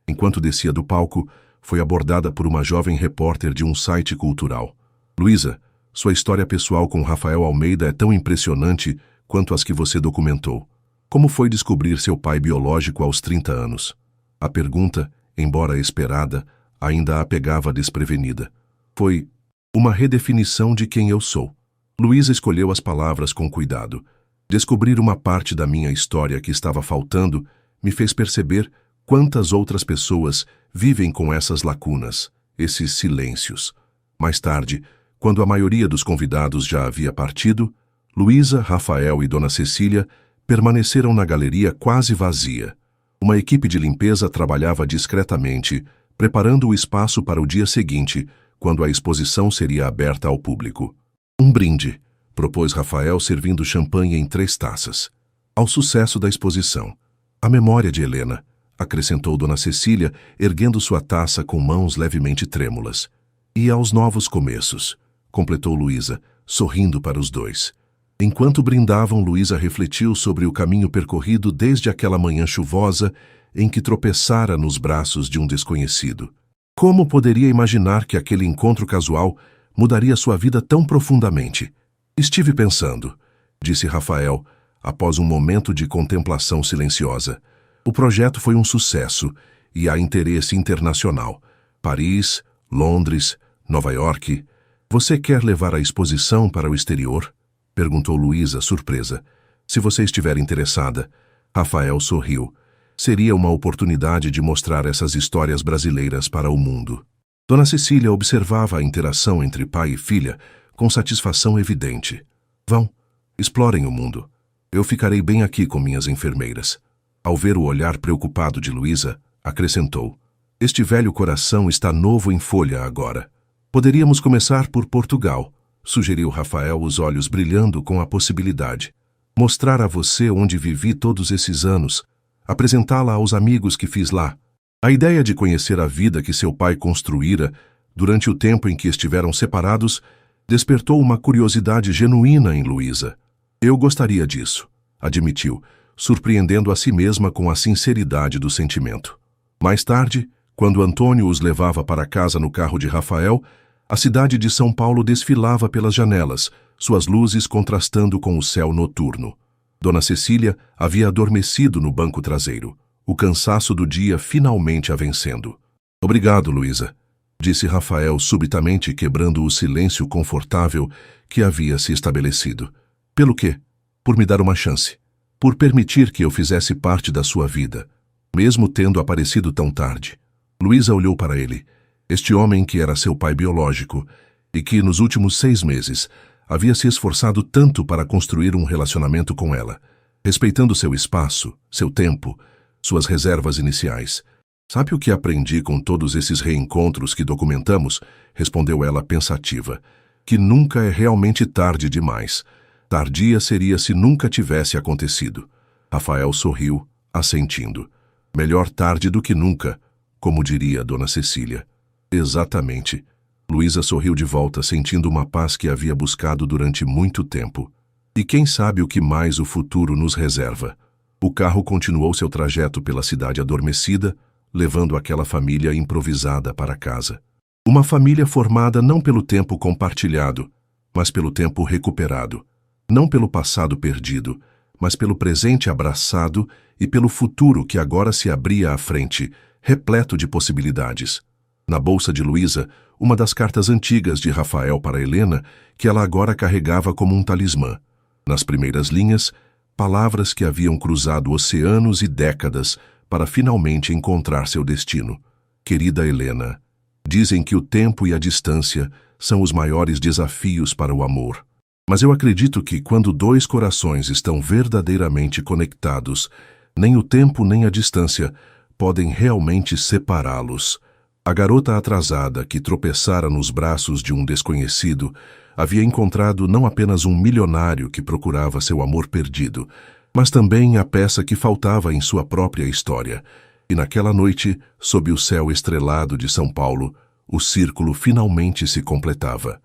Enquanto descia do palco, foi abordada por uma jovem repórter de um site cultural. Luísa, sua história pessoal com Rafael Almeida é tão impressionante quanto as que você documentou. Como foi descobrir seu pai biológico aos 30 anos? A pergunta, embora esperada, ainda a pegava desprevenida. Foi uma redefinição de quem eu sou. Luísa escolheu as palavras com cuidado. Descobrir uma parte da minha história que estava faltando me fez perceber quantas outras pessoas vivem com essas lacunas, esses silêncios. Mais tarde, quando a maioria dos convidados já havia partido, Luísa, Rafael e Dona Cecília permaneceram na galeria quase vazia. Uma equipe de limpeza trabalhava discretamente, preparando o espaço para o dia seguinte, quando a exposição seria aberta ao público. Um brinde, propôs Rafael servindo champanhe em 3 taças. Ao sucesso da exposição. A memória de Helena, acrescentou Dona Cecília, erguendo sua taça com mãos levemente trêmulas. E aos novos começos, completou Luísa, sorrindo para os dois. Enquanto brindavam, Luísa refletiu sobre o caminho percorrido desde aquela manhã chuvosa em que tropeçara nos braços de um desconhecido. Como poderia imaginar que aquele encontro casual mudaria sua vida tão profundamente? Estive pensando, disse Rafael, após um momento de contemplação silenciosa. O projeto foi um sucesso e há interesse internacional. Paris, Londres, Nova York. Você quer levar a exposição para o exterior? Perguntou Luísa, surpresa. Se você estiver interessada. Rafael sorriu. Seria uma oportunidade de mostrar essas histórias brasileiras para o mundo. Dona Cecília observava a interação entre pai e filha com satisfação evidente. Vão, explorem o mundo. Eu ficarei bem aqui com minhas enfermeiras. Ao ver o olhar preocupado de Luísa, acrescentou. Este velho coração está novo em folha agora. Poderíamos começar por Portugal, sugeriu Rafael, os olhos brilhando com a possibilidade. Mostrar a você onde vivi todos esses anos, apresentá-la aos amigos que fiz lá. A ideia de conhecer a vida que seu pai construíra durante o tempo em que estiveram separados despertou uma curiosidade genuína em Luísa. Eu gostaria disso, admitiu, surpreendendo a si mesma com a sinceridade do sentimento. Mais tarde, quando Antônio os levava para casa no carro de Rafael, a cidade de São Paulo desfilava pelas janelas, suas luzes contrastando com o céu noturno. Dona Cecília havia adormecido no banco traseiro, o cansaço do dia finalmente a vencendo. Obrigado, Luísa, disse Rafael subitamente, quebrando o silêncio confortável que havia se estabelecido. Pelo quê? Por me dar uma chance. Por permitir que eu fizesse parte da sua vida, mesmo tendo aparecido tão tarde. Luísa olhou para ele, este homem que era seu pai biológico e que, nos últimos 6 meses, havia se esforçado tanto para construir um relacionamento com ela, respeitando seu espaço, seu tempo, suas reservas iniciais. Sabe o que aprendi com todos esses reencontros que documentamos? Respondeu ela pensativa. Que nunca é realmente tarde demais. Tardia seria se nunca tivesse acontecido. Rafael sorriu, assentindo. Melhor tarde do que nunca, como diria Dona Cecília. Exatamente. Luísa sorriu de volta, sentindo uma paz que havia buscado durante muito tempo. E quem sabe o que mais o futuro nos reserva? O carro continuou seu trajeto pela cidade adormecida, levando aquela família improvisada para casa. Uma família formada não pelo tempo compartilhado, mas pelo tempo recuperado. Não pelo passado perdido, mas pelo presente abraçado e pelo futuro que agora se abria à frente, repleto de possibilidades. Na bolsa de Luísa, uma das cartas antigas de Rafael para Helena, que ela agora carregava como um talismã. Nas primeiras linhas, palavras que haviam cruzado oceanos e décadas para finalmente encontrar seu destino. Querida Helena, dizem que o tempo e a distância são os maiores desafios para o amor. Mas eu acredito que, quando dois corações estão verdadeiramente conectados, nem o tempo nem a distância podem realmente separá-los. A garota atrasada que tropeçara nos braços de um desconhecido havia encontrado não apenas um milionário que procurava seu amor perdido, mas também a peça que faltava em sua própria história. E naquela noite, sob o céu estrelado de São Paulo, o círculo finalmente se completava.